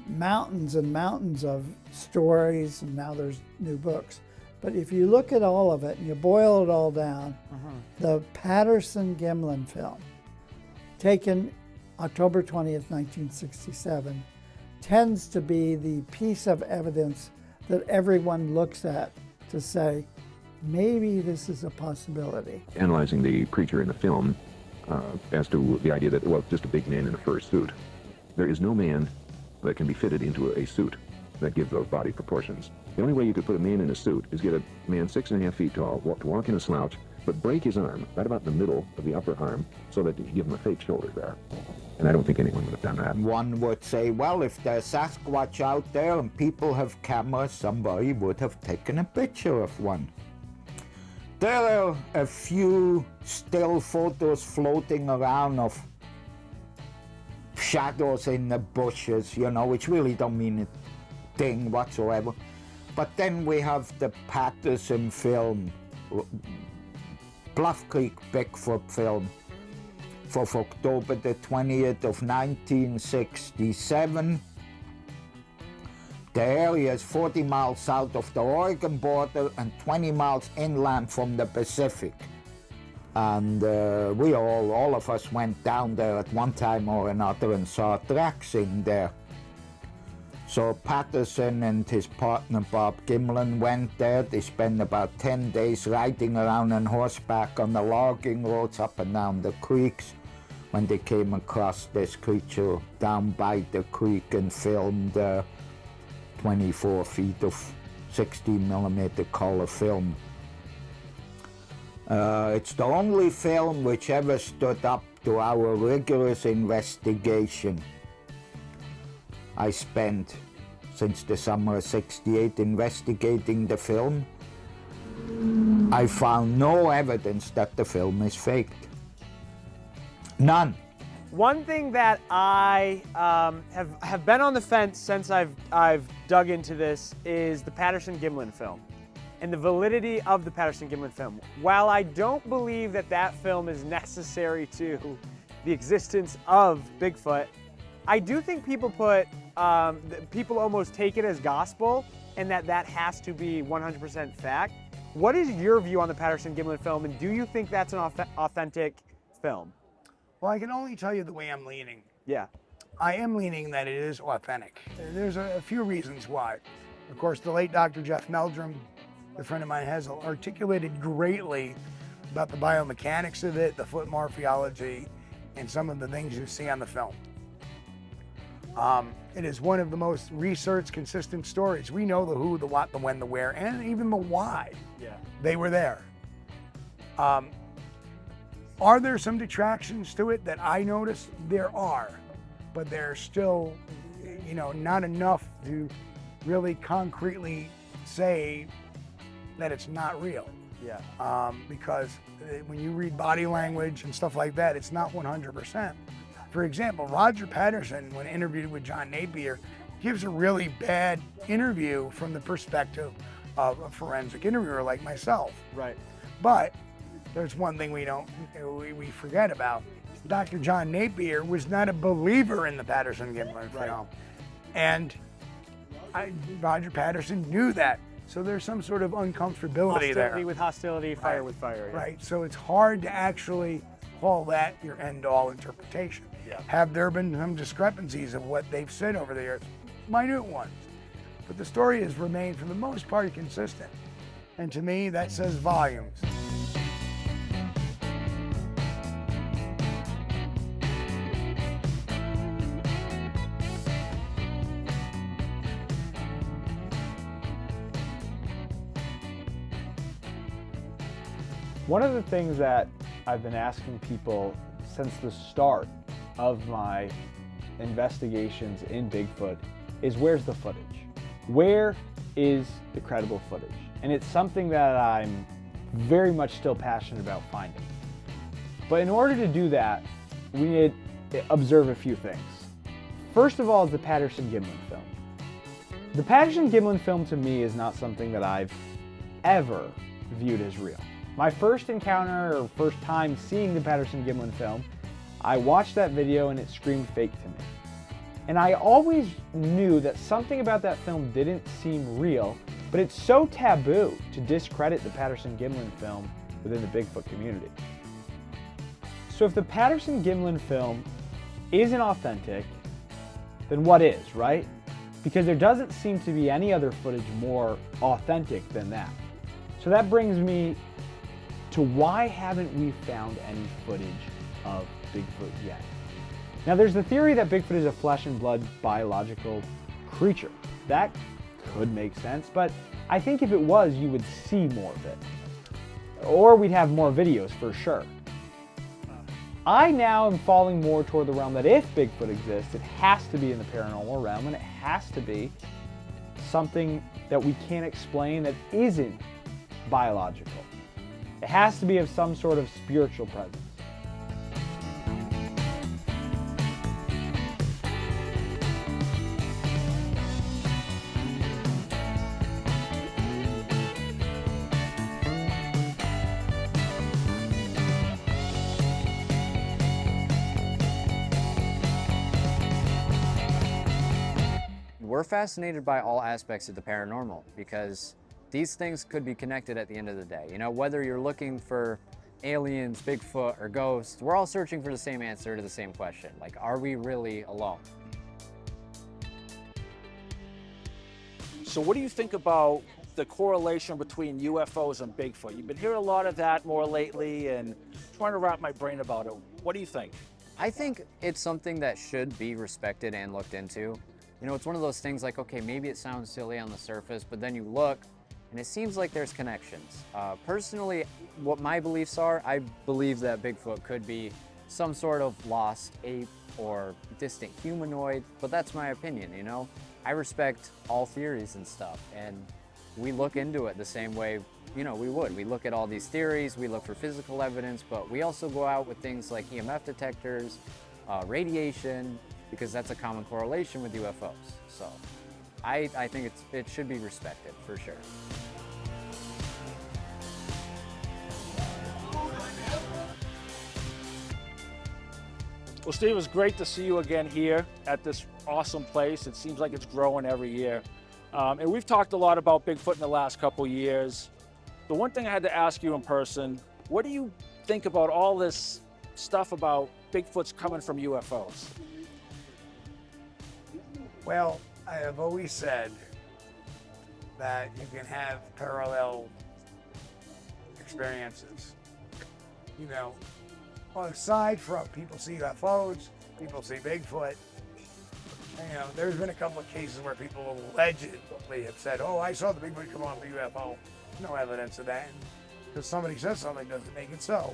mountains and mountains of stories, and now there's new books. But if you look at all of it and you boil it all down, the Patterson-Gimlin film, taken October 20th, 1967, tends to be the piece of evidence that everyone looks at to say, maybe this is a possibility. Analyzing the creature in the film as to the idea that, it's just a big man in a fur suit. There is no man that can be fitted into a suit that gives those body proportions. The only way you could put a man in a suit is get a man 6.5 feet tall, to walk in a slouch, but break his arm right about in the middle of the upper arm so that you give him a fake shoulder there. And I don't think anyone would have done that. One would say, well, if there's Sasquatch out there and people have cameras, somebody would have taken a picture of one. There are a few still photos floating around of shadows in the bushes, which really don't mean a thing whatsoever. But then we have the Patterson film, Bluff Creek Bigfoot film, of October the 20th of 1967. The area is 40 miles south of the Oregon border and 20 miles inland from the Pacific. And we all of us went down there at one time or another and saw tracks in there. So Patterson and his partner Bob Gimlin went there. They spent about 10 days riding around on horseback on the logging roads up and down the creeks when they came across this creature down by the creek and filmed 24 feet of 16mm color film. It's the only film which ever stood up to our rigorous investigation. I spent since the summer of '68 investigating the film. I found no evidence that the film is faked. None. One thing that I have been on the fence since I've dug into this is the Patterson-Gimlin film. and the validity of the Patterson-Gimlin film. While I don't believe that that film is necessary to the existence of Bigfoot, I do think people people almost take it as gospel and that has to be 100% fact. What is your view on the Patterson-Gimlin film, and do you think that's an authentic film? Well, I can only tell you the way I'm leaning. Yeah. I am leaning that it is authentic. There's a few reasons why. Of course, the late Dr. Jeff Meldrum, a friend of mine, has articulated greatly about the biomechanics of it, the foot morphology, and some of the things you see on the film. It is one of the most researched, consistent stories. We know the who, the what, the when, the where, and even the why. Yeah. They were there. Are there some detractions to it that I noticed? There are, but they're still, not enough to really concretely say that it's not real. Yeah. Because when you read body language and stuff like that, it's not 100%. For example, Roger Patterson, when interviewed with John Napier, gives a really bad interview from the perspective of a forensic interviewer like myself. Right. But there's one thing we forget about. Dr. John Napier was not a believer in the Patterson-Gimlin film. And Roger Patterson knew that. So there's some sort of uncomfortability there. Hostility with hostility, fire with fire. Yeah. Right, so it's hard to actually call that your end-all interpretation. Yeah. Have there been some discrepancies of what they've said over the years? Minute ones. But the story has remained, for the most part, consistent. And to me, that says volumes. One of the things that I've been asking people since the start of my investigations in Bigfoot is, where's the footage? Where is the credible footage? And it's something that I'm very much still passionate about finding. But in order to do that, we need to observe a few things. First of all is the Patterson-Gimlin film. The Patterson-Gimlin film to me is not something that I've ever viewed as real. My first encounter or first time seeing the Patterson-Gimlin film, I watched that video and it screamed fake to me. And I always knew that something about that film didn't seem real, but it's so taboo to discredit the Patterson-Gimlin film within the Bigfoot community. So if the Patterson-Gimlin film isn't authentic, then what is, right? Because there doesn't seem to be any other footage more authentic than that. So that brings me to, why haven't we found any footage of Bigfoot yet? Now, there's the theory that Bigfoot is a flesh and blood biological creature. That could make sense, but I think if it was, you would see more of it. Or we'd have more videos for sure. I now am falling more toward the realm that if Bigfoot exists, it has to be in the paranormal realm, and it has to be something that we can't explain that isn't biological. It has to be of some sort of spiritual presence. We're fascinated by all aspects of the paranormal because these things could be connected at the end of the day. You know, whether you're looking for aliens, Bigfoot, or ghosts, we're all searching for the same answer to the same question. Like, are we really alone? So what do you think about the correlation between UFOs and Bigfoot? You've been hearing a lot of that more lately and trying to wrap my brain about it. What do you think? I think it's something that should be respected and looked into. You know, it's one of those things like, okay, maybe it sounds silly on the surface, but then you look and it seems like there's connections. Personally, what my beliefs are, I believe that Bigfoot could be some sort of lost ape or distant humanoid, but that's my opinion, you know? I respect all theories and stuff, and we look into it the same way, you know, we would. We look at all these theories, we look for physical evidence, but we also go out with things like EMF detectors, radiation, because that's a common correlation with UFOs. So I think it should be respected, for sure. Well, Steve, it was great to see you again here at this awesome place. It seems like it's growing every year. And we've talked a lot about Bigfoot in the last couple years. The one thing I had to ask you in person, what do you think about all this stuff about Bigfoot's coming from UFOs? Well, I have always said that you can have parallel experiences. You know, aside from people see UFOs, people see Bigfoot. You know, there's been a couple of cases where people allegedly have said, "Oh, I saw the Bigfoot come off the UFO." No evidence of that. Because somebody says something doesn't make it so.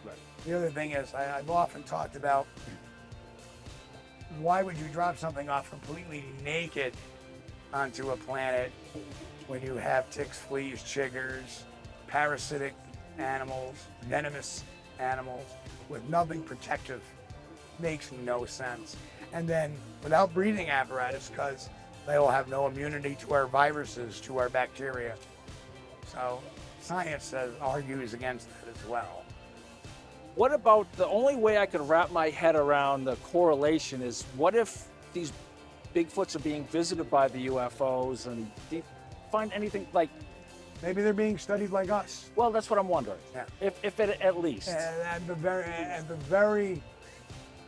Right. The other thing is, I've often talked about why would you drop something off completely naked onto a planet when you have ticks, fleas, chiggers, parasitic animals, venomous animals with nothing protective? Makes no sense. And then without breathing apparatus, because they will have no immunity to our viruses, to our bacteria. So science argues against that as well. What about, the only way I could wrap my head around the correlation is, what if these Bigfoots are being visited by the UFOs, and do you find anything like... Maybe they're being studied like us. Well, that's what I'm wondering. Yeah. If it, at least. At the very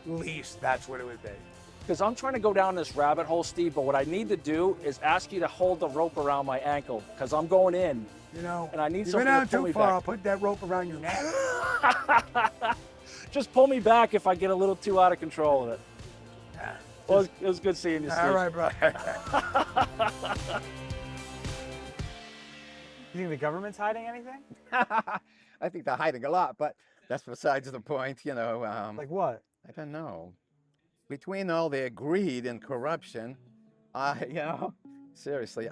least, that's what it would be. Because I'm trying to go down this rabbit hole, Steve, but what I need to do is ask you to hold the rope around my ankle, because I'm going in. You know, and I need you've something been out to pull too me far. back. I'll put that rope around your neck. Just pull me back if I get a little too out of control of it. Yeah. Well, it was good seeing you, Steve. All right, brother. You think the government's hiding anything? I think they're hiding a lot, but that's besides the point, you know. Like what? I don't know. Between all their greed and corruption, you know, seriously.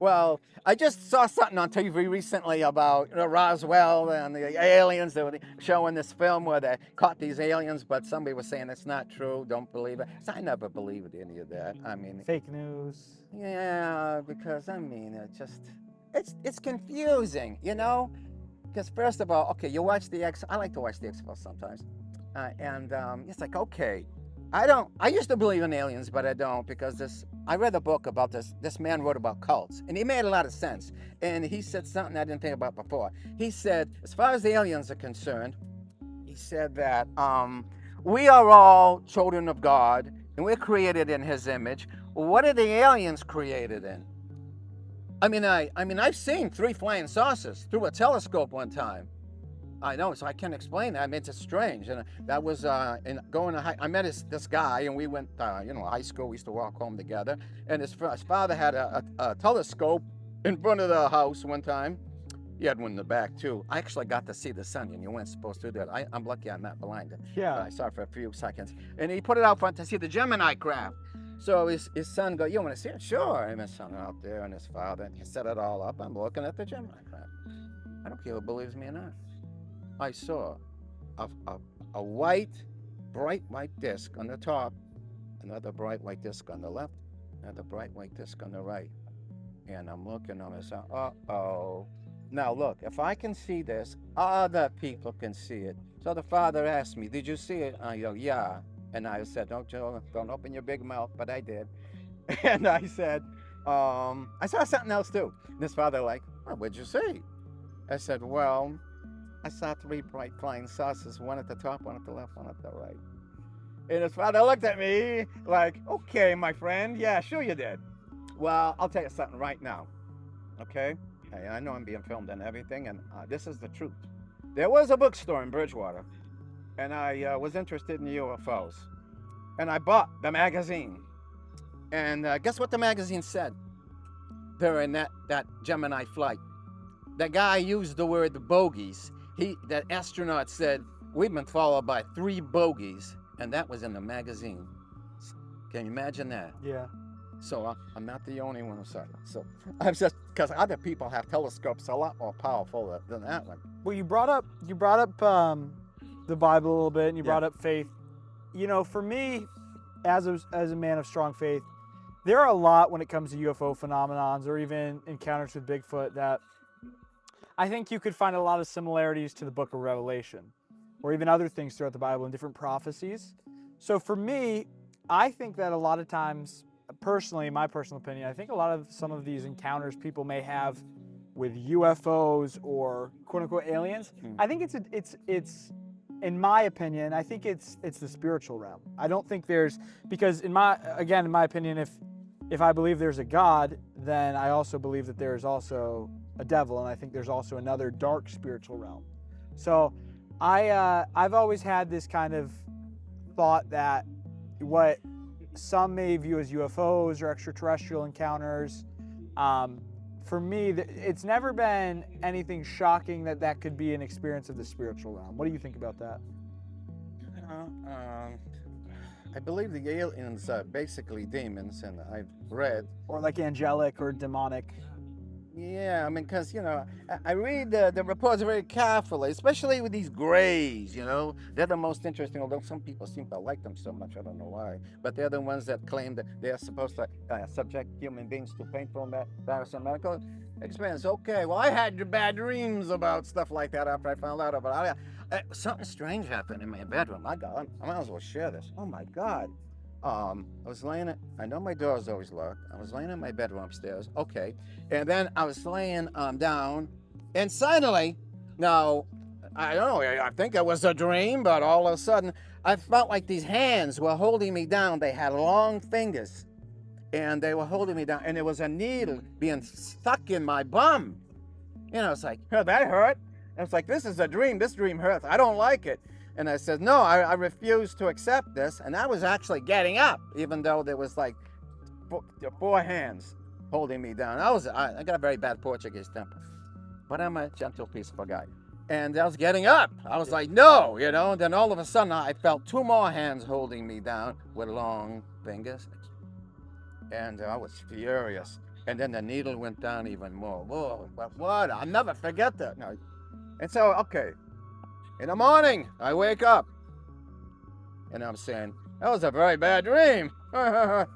Well, I just saw something on TV recently about Roswell and the aliens. They were showing this film where they caught these aliens, but somebody was saying it's not true, don't believe it. So I never believed any of that. I mean... Fake news. Yeah, because, I mean, it's confusing, you know? Because first of all, okay, you watch the I like to watch the X-Files sometimes. And it's like, okay, I used to believe in aliens, but I don't, because I read a book about this man wrote about cults, and he made a lot of sense. And he said something I didn't think about before. He said, as far as the aliens are concerned, he said that we are all children of God, and we're created in his image. What are the aliens created in? I mean, I've seen 3 flying saucers through a telescope one time. I know, so I can't explain that. I mean, it's strange. And that was I met this guy, and we went, high school. We used to walk home together. And his father had a telescope in front of the house one time. He had one in the back, too. I actually got to see the sun, and you weren't supposed to do that. I'm lucky I'm not blinded. Yeah. I saw it for a few seconds. And he put it out front to see the Gemini craft. So his son goes, "You want to see it?" "Sure." And his son out there, and his father, and he set it all up. I'm looking at the Gemini craft. I don't care who believes me or not. I saw a bright white disc on the top, another bright white disc on the left, another bright white disc on the right. And I'm looking on this, uh-oh. Now look, if I can see this, other people can see it. So the father asked me, "Did you see it?" I go, "Yeah." And I said, don't open your big mouth, but I did. And I said, I saw something else too. And his father like, "Oh, what'd you see?" I said, "Well, I saw 3 bright flying saucers, one at the top, one at the left, one at the right." And his father looked at me like, "Okay, my friend, yeah, sure you did." Well, I'll tell you something right now, okay? I know I'm being filmed and everything, and this is the truth. There was a bookstore in Bridgewater, and I was interested in UFOs. And I bought the magazine. And guess what the magazine said during that Gemini flight? The guy used the word bogies. That astronaut said, "We've been followed by 3 bogies," and that was in the magazine. Can you imagine that? Yeah. So I'm not the only one who saw it. So I'm just, because other people have telescopes a lot more powerful than that one. Well, you brought up the Bible a little bit, and you brought up faith. You know, for me, as a man of strong faith, there are a lot when it comes to UFO phenomenons or even encounters with Bigfoot that I think you could find a lot of similarities to the Book of Revelation. or even other things throughout the Bible in different prophecies. So for me, I think that a lot of times, personally, my personal opinion, I think a lot of some of these encounters people may have with UFOs or quote unquote aliens, I think it's in my opinion, I think it's the spiritual realm. I don't think there's, because in my opinion, if I believe there's a God, then I also believe that there's also a devil, and I think there's also another dark spiritual realm. So I've always had this kind of thought that what some may view as UFOs or extraterrestrial encounters, for me, it's never been anything shocking that could be an experience of the spiritual realm. What do you think about that? I believe the aliens are basically demons, and I've read. Or like angelic or demonic. Yeah, I mean, because, you know, I read the reports very carefully, especially with these grays, you know. They're the most interesting, although some people seem to like them so much, I don't know why. But they're the ones that claim that they're supposed to subject human beings to painful, embarrassing medical experience. Okay, well, I had bad dreams about stuff like that after I found out about it. Something strange happened in my bedroom. My God, I might as well share this. Oh, my God. I was laying I know my door's always locked. I was laying in my bedroom upstairs. Okay. And then I was laying down, and suddenly, now, I don't know, I think it was a dream, but all of a sudden, I felt like these hands were holding me down. They had long fingers, and they were holding me down, and there was a needle being stuck in my bum. You know, it's like, oh, that hurt. And it's like, this is a dream. This dream hurts. I don't like it. And I said, no, I refuse to accept this. And I was actually getting up, even though there was like four hands holding me down. I got a very bad Portuguese temper, but I'm a gentle, peaceful guy. And I was getting up. I was like, no, you know. And then all of a sudden, I felt two more hands holding me down with long fingers. And I was furious. And then the needle went down even more. Whoa, what? I'll never forget that. No. And so, okay. In the morning, I wake up, and I'm saying, that was a very bad dream. I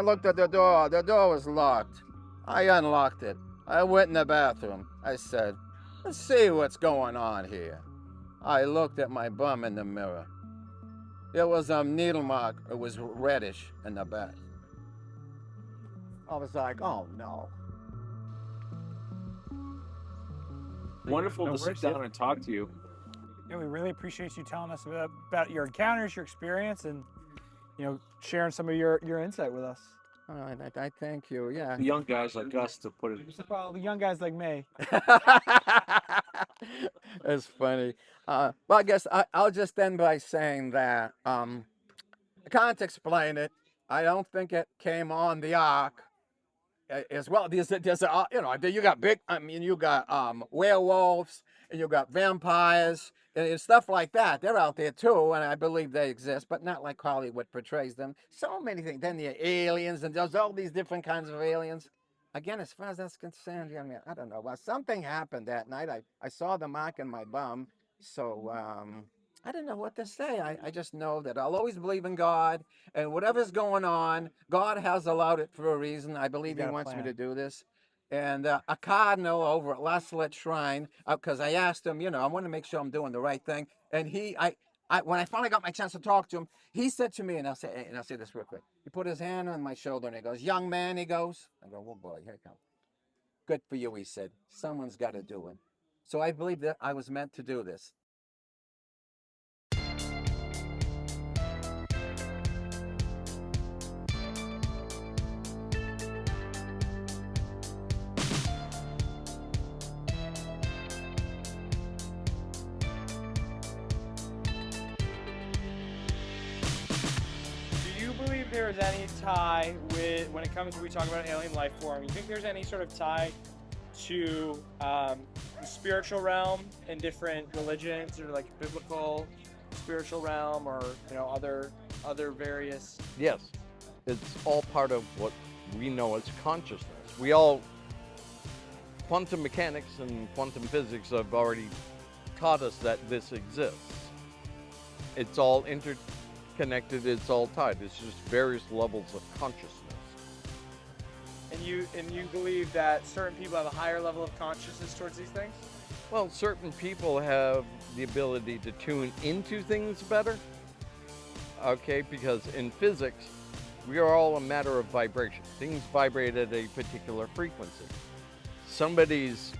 looked at the door was locked. I unlocked it. I went in the bathroom. I said, let's see what's going on here. I looked at my bum in the mirror. There was a needle mark. It was reddish in the back. I was like, oh no. Wonderful to sit down and talk to you. Yeah, we really appreciate you telling us about your encounters, your experience, and sharing some of your insight with us. I thank you. Yeah. The young guys like us, to put it. Well, the young guys like me. That's funny. Well, I guess I'll just end by saying that I can't explain it. I don't think it came on the ark as well. There's you got you got werewolves, and you got vampires and stuff like that. They're out there too, and I believe they exist, but not like Hollywood portrays them. So many things. Then the aliens, and there's all these different kinds of aliens. Again, as far as that's concerned, I mean, I don't know. Well, something happened that night. I saw the mark in my bum, so I don't know what to say. I just know that I'll always believe in God, and whatever's going on, God has allowed it for a reason. I believe He wants me to do this. And a cardinal over at La Salette Shrine, because I asked him, I want to make sure I'm doing the right thing. And when I finally got my chance to talk to him, he said to me, and I'll say this real quick. He put his hand on my shoulder and he goes, "Young man," he goes. I go, "Oh boy, here it comes." "Good for you," he said. "Someone's got to do it." So I believe that I was meant to do this. There's any tie when it comes to, we talk about an alien life form, you think there's any sort of tie to the spiritual realm in different religions, or like biblical spiritual realm, or other various? Yes, it's all part of what we know as consciousness. Quantum mechanics and quantum physics have already taught us that this exists. It's all interconnected, it's all tied. It's just various levels of consciousness. And you believe that certain people have a higher level of consciousness towards these things? Well, certain people have the ability to tune into things better, okay, because in physics, we are all a matter of vibration. Things vibrate at a particular frequency. Somebody's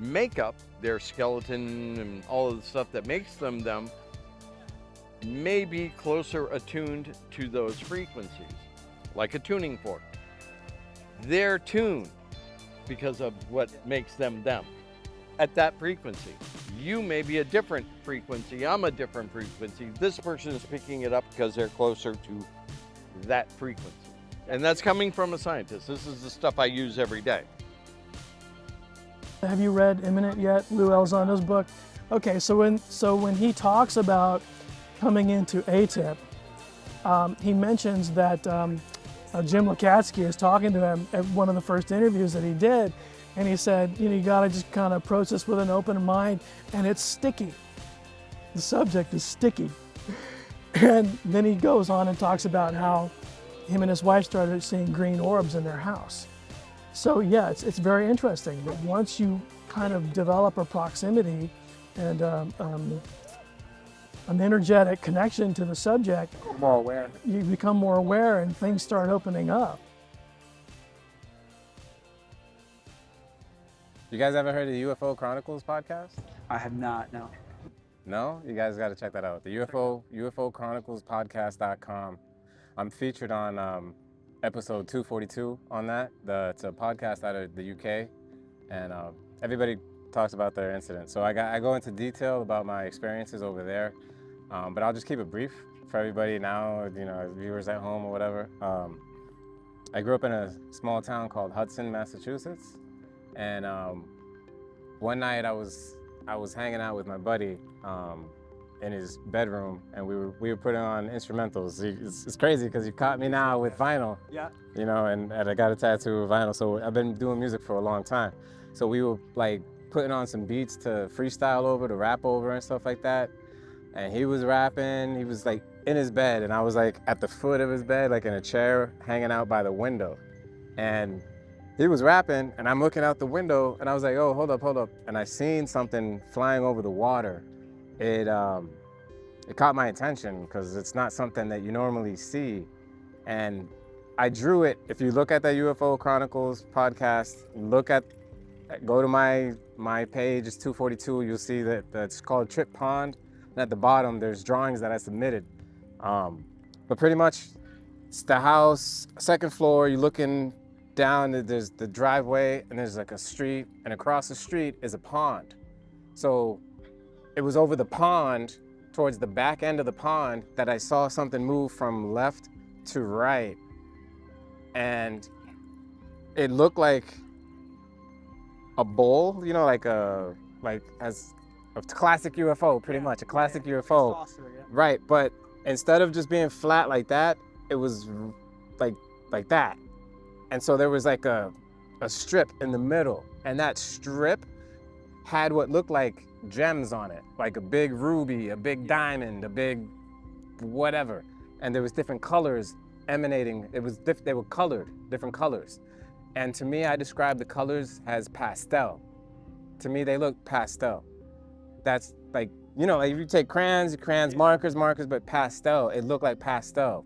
makeup, their skeleton and all of the stuff that makes them may be closer attuned to those frequencies, like a tuning fork. They're tuned because of what makes them at that frequency. You may be a different frequency, I'm a different frequency. This person is picking it up because they're closer to that frequency. And that's coming from a scientist. This is the stuff I use every day. Have you read Imminent yet, Lou Elizondo's book? Okay, so when he talks about coming into ATIP, he mentions that Jim Lukatsky is talking to him at one of the first interviews that he did, and he said, you gotta just kind of approach this with an open mind, and it's sticky. The subject is sticky. And then he goes on and talks about how him and his wife started seeing green orbs in their house. So yeah, it's very interesting that once you kind of develop a proximity and an energetic connection to the subject, more aware. You become more aware and things start opening up. You guys ever heard of the UFO Chronicles podcast? I have not, no. No? You guys got to check that out. The UFO Chronicles podcast.com. I'm featured on episode 242 on that. It's a podcast out of the UK, and everybody talks about their incidents. So I go into detail about my experiences over there, but I'll just keep it brief for everybody now, viewers at home or whatever. I grew up in a small town called Hudson, Massachusetts, and one night I was hanging out with my buddy in his bedroom, and we were putting on instrumentals. It's crazy because you caught me now with vinyl. Yeah. And I got a tattoo of vinyl, so I've been doing music for a long time. So we were like putting on some beats to freestyle over, to rap over and stuff like that. And he was rapping, he was like in his bed, and I was like at the foot of his bed, like in a chair, hanging out by the window. And he was rapping, and I'm looking out the window, and I was like, oh, hold up. And I seen something flying over the water. It caught my attention because it's not something that you normally see. And I drew it. If you look at that UFO Chronicles podcast, go to my page, it's 242, you'll see that it's called Trip Pond. And at the bottom, there's drawings that I submitted. But pretty much, it's the house, second floor, you're looking down, there's the driveway, and there's like a street, and across the street is a pond. So it was over the pond, towards the back end of the pond, that I saw something move from left to right. And it looked like a bowl, as a classic UFO, pretty much, a classic UFO. Saucer, yeah. Right, but instead of just being flat like that, it was like that. And so there was like a strip in the middle, and that strip had what looked like gems on it, like a big ruby, a big diamond, a big whatever. And there was different colors emanating. They were colored, different colors. And to me, I describe the colors as pastel. To me, they look pastel. That's like, like if you take crayons, markers, but pastel, it looked like pastel.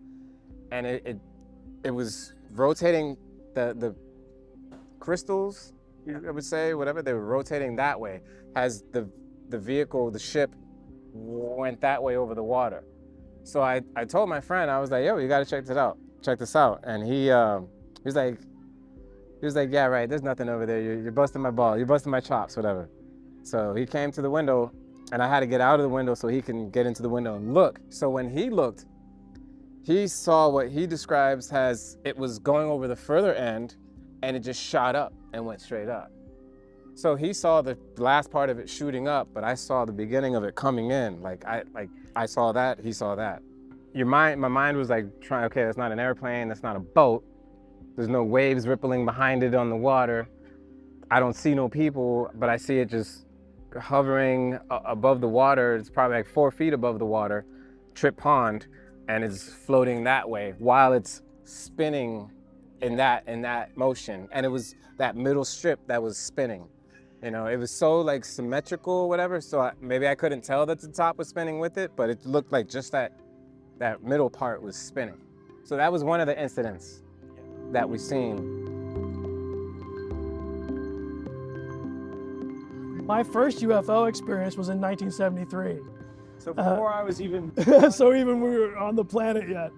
And it was rotating the crystals, I would say, whatever, they were rotating that way as the vehicle, the ship, went that way over the water. So I told my friend, I was like, yo, you gotta check this out. And he was like, yeah, right, there's nothing over there. You're busting my ball, you're busting my chops, whatever. So he came to the window, and I had to get out of the window so he can get into the window and look. So when he looked, he saw what he describes as it was going over the further end, and it just shot up and went straight up. So he saw the last part of it shooting up, but I saw the beginning of it coming in. I saw that, he saw that. My mind was like trying, okay, that's not an airplane, that's not a boat. There's no waves rippling behind it on the water. I don't see no people, but I see it just hovering above the water. It's probably like 4 feet above the water, Trip Pond, and it's floating that way while it's spinning in that motion. And it was that middle strip that was spinning. You know, it was so like symmetrical, whatever. So maybe I couldn't tell that the top was spinning with it, but it looked like just that middle part was spinning. So that was one of the incidents that we've seen. My first UFO experience was in 1973. So before I was even... So even we were on the planet yet.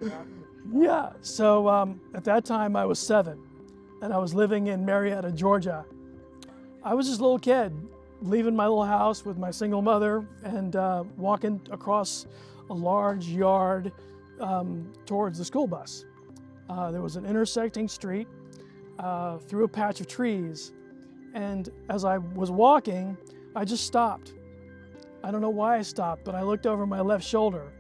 Yeah, so at that time I was 7, and I was living in Marietta, Georgia. I was just a little kid, leaving my little house with my single mother and walking across a large yard towards the school bus. There was an intersecting street through a patch of trees, and as I was walking, I just stopped. I don't know why I stopped, but I looked over my left shoulder.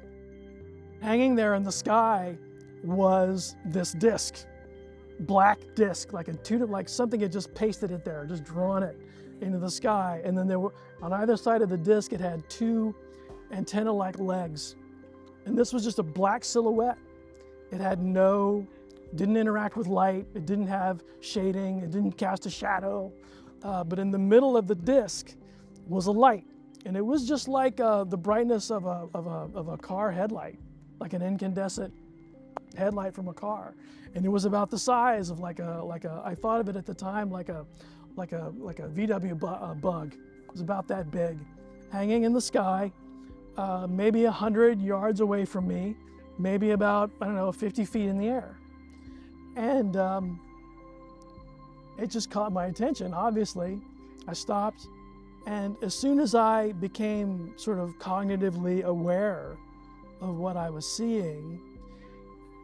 Hanging there in the sky was this disc, black disc, like something had just pasted it there, just drawn it into the sky. And then there were, on either side of the disc, it had 2 antenna-like legs. And this was just a black silhouette. It had didn't interact with light, it didn't have shading, it didn't cast a shadow. But in the middle of the disc was a light. And it was just like the brightness of a car headlight, like an incandescent headlight from a car. And it was about the size of I thought of it at the time like a VW bug. It was about that big, hanging in the sky, maybe 100 yards away from me, maybe about, 50 feet in the air. And it just caught my attention, obviously. I stopped, and as soon as I became sort of cognitively aware of what I was seeing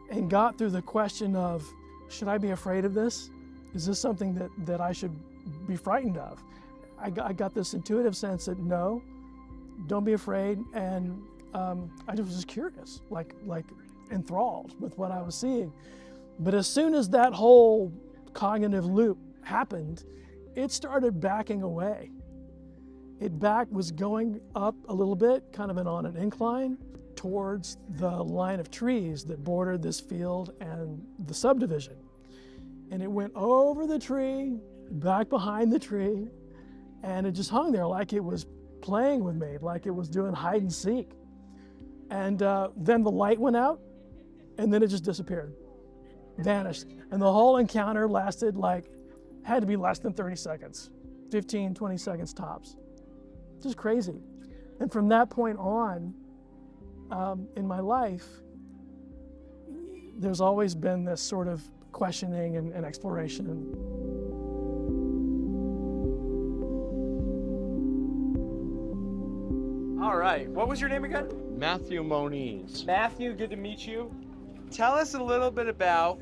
and got through the question of, should I be afraid of this? Is this something that I should be frightened of? I got this intuitive sense that no, don't be afraid. And I was just curious, like enthralled with what I was seeing. But as soon as that whole cognitive loop happened, it started backing away. It was going up a little bit, kind of on an incline, towards the line of trees that bordered this field and the subdivision. And it went over the tree, back behind the tree, and it just hung there like it was playing with me, like it was doing hide and seek. And then the light went out, and then it just disappeared, vanished. And the whole encounter lasted had to be less than 30 seconds, 15, 20 seconds tops. Just crazy. And from that point on, in my life, there's always been this sort of questioning and exploration. All right, what was your name again? Matthew Moniz. Matthew, good to meet you. Tell us a little bit about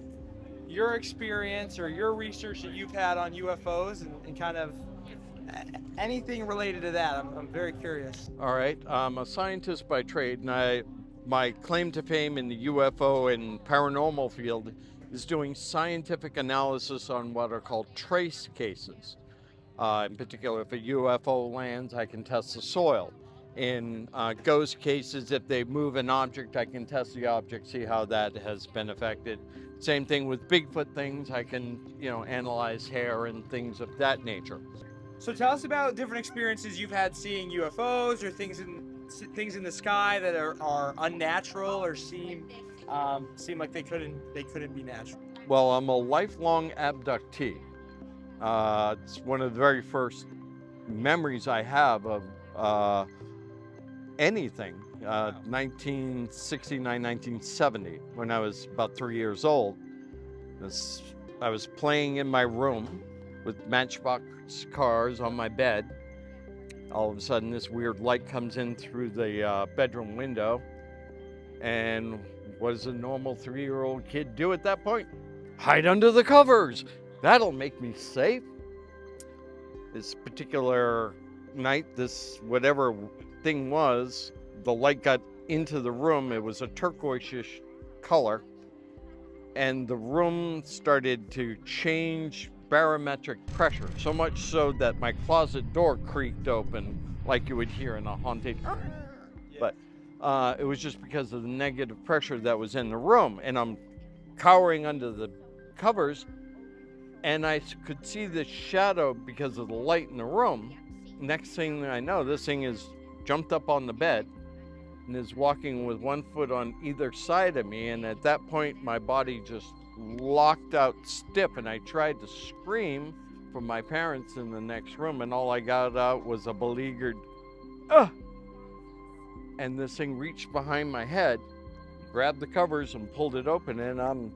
your experience or your research that you've had on UFOs and kind of anything related to that. I'm very curious. All right, I'm a scientist by trade, and my claim to fame in the UFO and paranormal field is doing scientific analysis on what are called trace cases. In particular, if a UFO lands, I can test the soil. In ghost cases, if they move an object, I can test the object, see how that has been affected. Same thing with Bigfoot things, I can, analyze hair and things of that nature. So tell us about different experiences you've had seeing UFOs or things in the sky that are unnatural or seem like they couldn't be natural. Well, I'm a lifelong abductee. It's one of the very first memories I have of anything. 1969, 1970, when I was about 3 years old. I was playing in my room with Matchbox cars on my bed. All of a sudden, this weird light comes in through the bedroom window. And what does a normal 3-year-old kid do at that point? Hide under the covers. That'll make me safe. This particular night, this whatever thing was, the light got into the room. It was a turquoise-ish color. And the room started to change barometric pressure, so much so that my closet door creaked open like you would hear in a haunted. But it was just because of the negative pressure that was in the room. And I'm cowering under the covers, and I could see the shadow because of the light in the room. Next thing I know, this thing is jumped up on the bed and is walking with one foot on either side of me. And at that point, my body just locked out stiff, and I tried to scream for my parents in the next room, and all I got out was a beleaguered, "Ugh!" And this thing reached behind my head, grabbed the covers and pulled it open, and I'm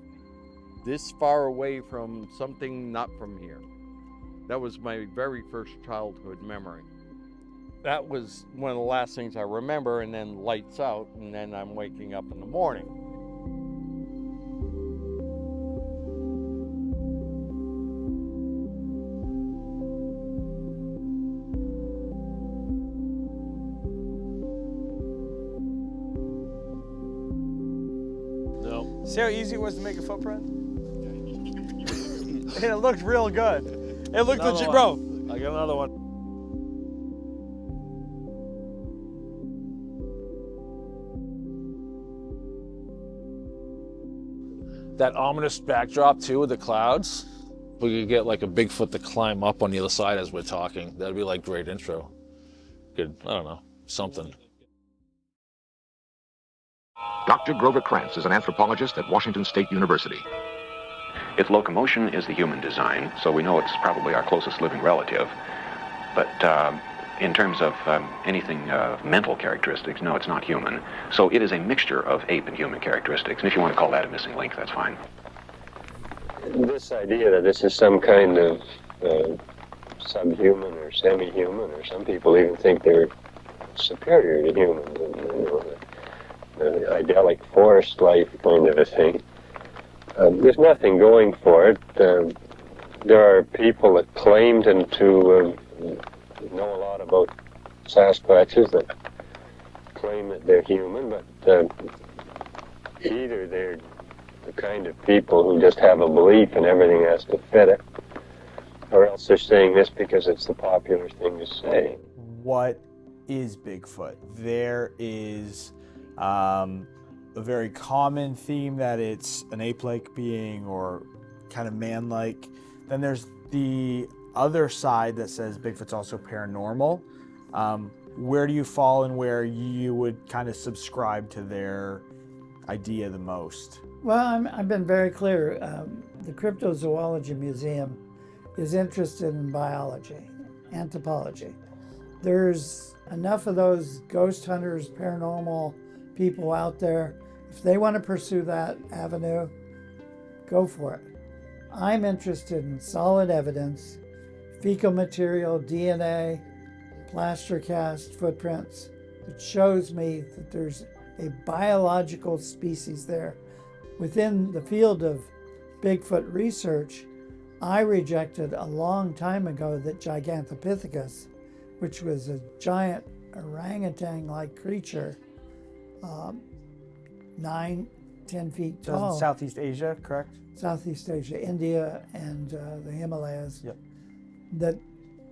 this far away from something not from here. That was my very first childhood memory. That was one of the last things I remember, and then lights out, and then I'm waking up in the morning. No. See how easy it was to make a footprint? And it looked real good. It looked Another legit, one. bro. I got another one. That ominous backdrop too with the clouds. We could get like a Bigfoot to climb up on the other side as we're talking. That'd be like great intro. Good, I don't know, something. Dr. Grover Krantz is an anthropologist at Washington State University. Its locomotion is the human design, so we know it's probably our closest living relative. But in terms of anything mental characteristics, no, it's not human. So it is a mixture of ape and human characteristics. And if you want to call that a missing link, that's fine. This idea that this is some kind of subhuman or semi-human, or some people even think they're superior to humans, and, you know, the idyllic forest life kind of a thing. There's nothing going for it. There are people that claim to know a lot about Sasquatches that claim that they're human, but either they're the kind of people who just have a belief and everything has to fit it, or else they're saying this because it's the popular thing to say. What is Bigfoot? There is a very common theme that it's an ape-like being or kind of man-like. Then there's the other side that says Bigfoot's also paranormal. Where do you fall and where you would kind of subscribe to their idea the most? Well, I've been very clear. The Cryptozoology Museum is interested in biology, anthropology. There's enough of those ghost hunters, paranormal people out there. If they want to pursue that avenue, go for it. I'm interested in solid evidence, fecal material, DNA, plaster cast footprints that shows me that there's a biological species there. Within the field of Bigfoot research, I rejected a long time ago that Gigantopithecus, which was a giant orangutan-like creature, 9-10 feet tall. Southeast Asia, correct? Southeast Asia, India, and the Himalayas. Yep.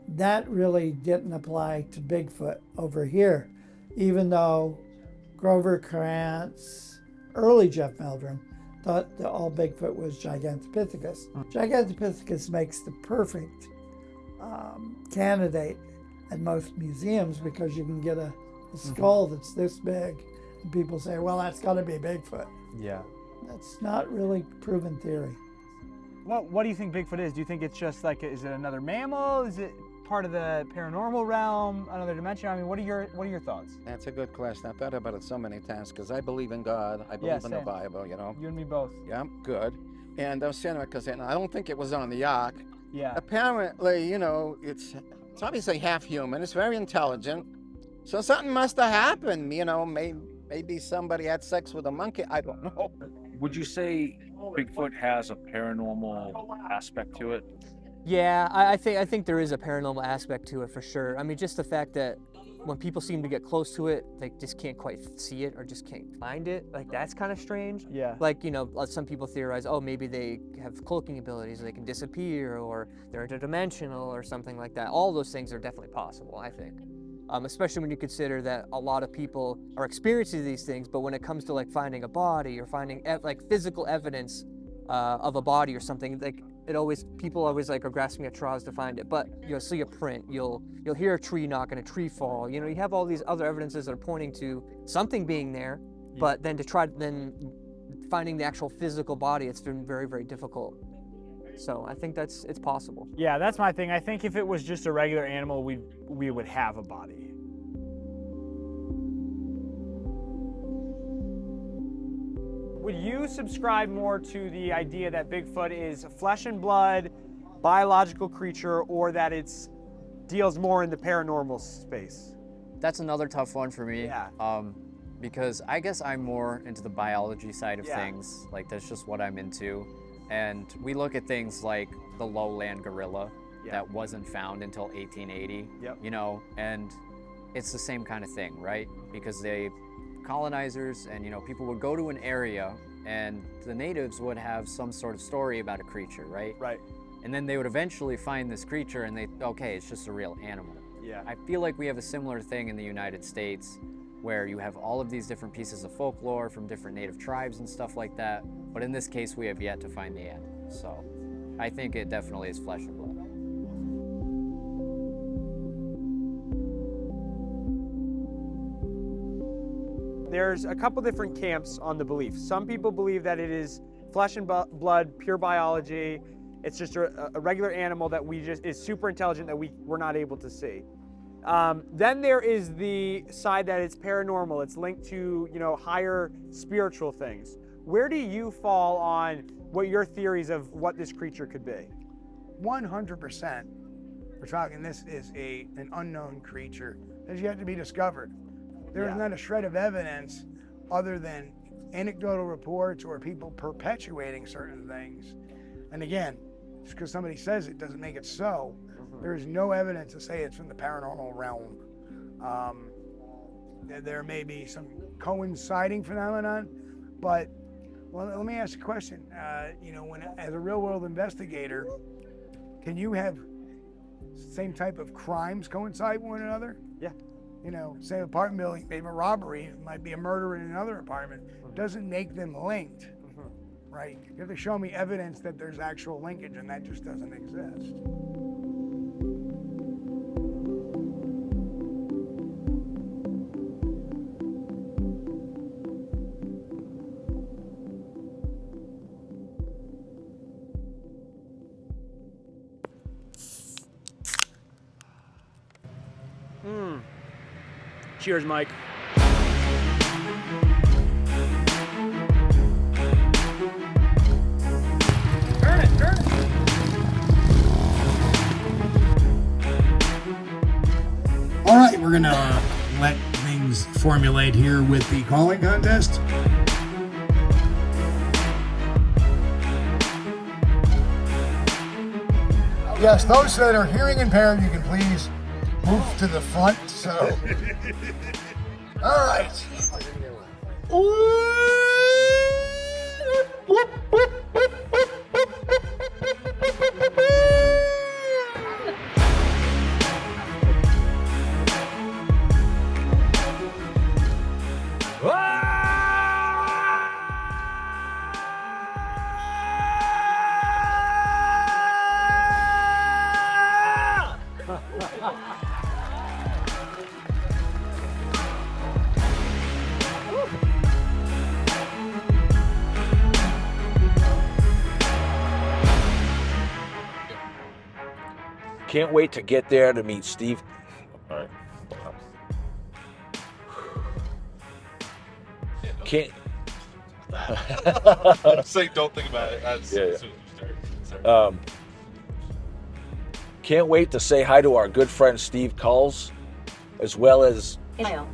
That really didn't apply to Bigfoot over here, even though Grover Krantz, early Jeff Meldrum, thought that all Bigfoot was Gigantopithecus. Gigantopithecus makes the perfect candidate at most museums because you can get a skull that's this big, and people say, well, that's got to be Bigfoot. Yeah. That's not really proven theory. What do you think Bigfoot is? Do you think it's just like, is it another mammal? Is it part of the paranormal realm, another dimension? I mean, what are your thoughts? That's a good question. I've thought about it so many times because I believe in God. I believe in the same. Bible, you know. You and me both. Yeah, good. And I was saying because I don't think it was on the ark. Yeah. Apparently, you know, it's obviously half human. It's very intelligent. So something must have happened. You know, maybe somebody had sex with a monkey. I don't know. Would you say Bigfoot has a paranormal aspect to it? Yeah, I think there is a paranormal aspect to it for sure. I mean, just the fact that when people seem to get close to it, they just can't quite see it or just can't find it. Like, that's kind of strange. Yeah. Like, you know, some people theorize, oh, maybe they have cloaking abilities, or they can disappear, or they're interdimensional or something like that. All those things are definitely possible, I think. Especially when you consider that a lot of people are experiencing these things, but when it comes to like finding a body or finding like physical evidence of a body or something, like people always like are grasping at straws to find it. But you'll see a print, you'll hear a tree knock and a tree fall. You know, you have all these other evidences that are pointing to something being there, but then finding the actual physical body, it's been very, very difficult. So I think it's possible. Yeah, that's my thing. I think if it was just a regular animal, we would have a body. Would you subscribe more to the idea that Bigfoot is flesh and blood, biological creature, or that it deals more in the paranormal space? That's another tough one for me. Yeah. Because I guess I'm more into the biology side of things. Like, that's just what I'm into. And we look at things like the lowland gorilla that wasn't found until 1880, you know, and it's the same kind of thing, right? Because colonizers and, you know, people would go to an area and the natives would have some sort of story about a creature, right? Right. And then they would eventually find this creature and okay, it's just a real animal. Yeah. I feel like we have a similar thing in the United States where you have all of these different pieces of folklore from different native tribes and stuff like that. But in this case, we have yet to find the animal. So I think it definitely is flesh and blood. There's a couple different camps on the belief. Some people believe that it is flesh and blood, pure biology. It's just a regular animal that is super intelligent that we're not able to see. Then there is the side that it's paranormal. It's linked to, you know, higher spiritual things. Where do you fall on what your theories of what this creature could be? 100%. We're talking this is an unknown creature that has yet to be discovered. There is not a shred of evidence other than anecdotal reports or people perpetuating certain things. And again, just because somebody says it doesn't make it so. There is no evidence to say it's from the paranormal realm. There may be some coinciding phenomenon, but let me ask a question. You know, as a real-world investigator, can you have same type of crimes coincide with one another? Yeah. You know, same apartment building, maybe a robbery, it might be a murder in another apartment. Doesn't make them linked, right? You have to show me evidence that there's actual linkage, and that just doesn't exist. Cheers, Mike. Turn it. All right, we're gonna let things formulate here with the calling contest. Yes, those that are hearing impaired, you can please move to the front. So, all right. Can't wait to get there to meet Steve. All right. Can't. Say, don't think about it. As soon as you start. Can't wait to say hi to our good friend Steve Kullz, as well as.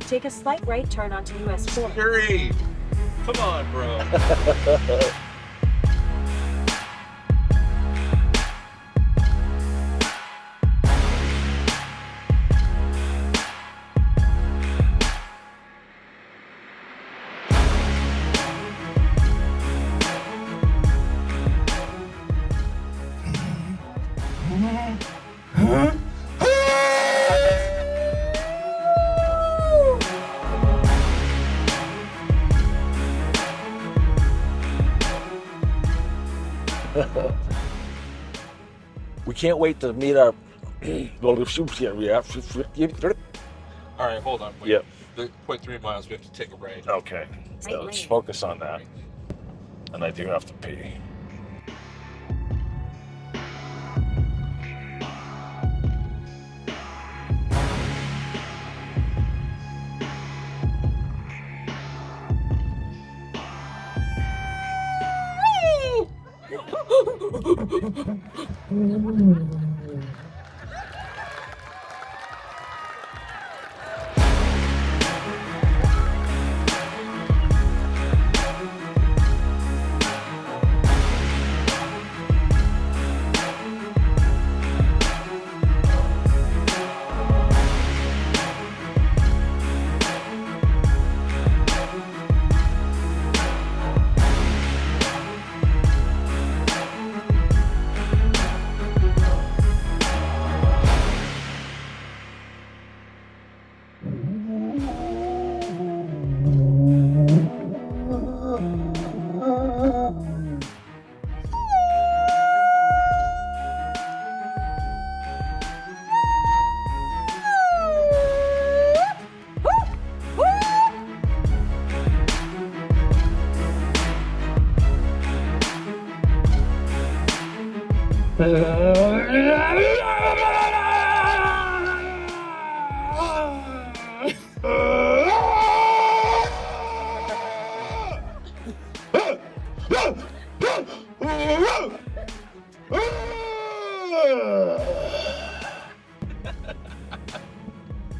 Take a slight right turn onto US 4. Hurry! Come on, bro. can't wait to meet our. All right, hold on. Wait. Yep. The 0.3 miles, we have to take a right. Okay. So let's focus on that. And I do have to pee.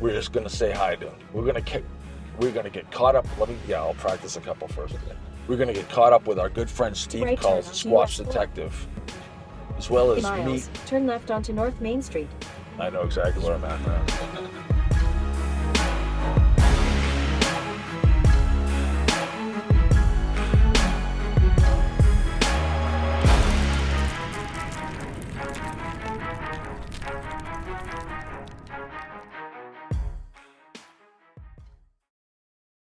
We're just gonna say hi to him. We're gonna get caught up. I'll practice a couple first. We're gonna get caught up with our good friend Steve Right Kullz, turn Squatch onto US Detective, as well as miles. meet. Turn left onto North Main Street. I know exactly where I'm at now.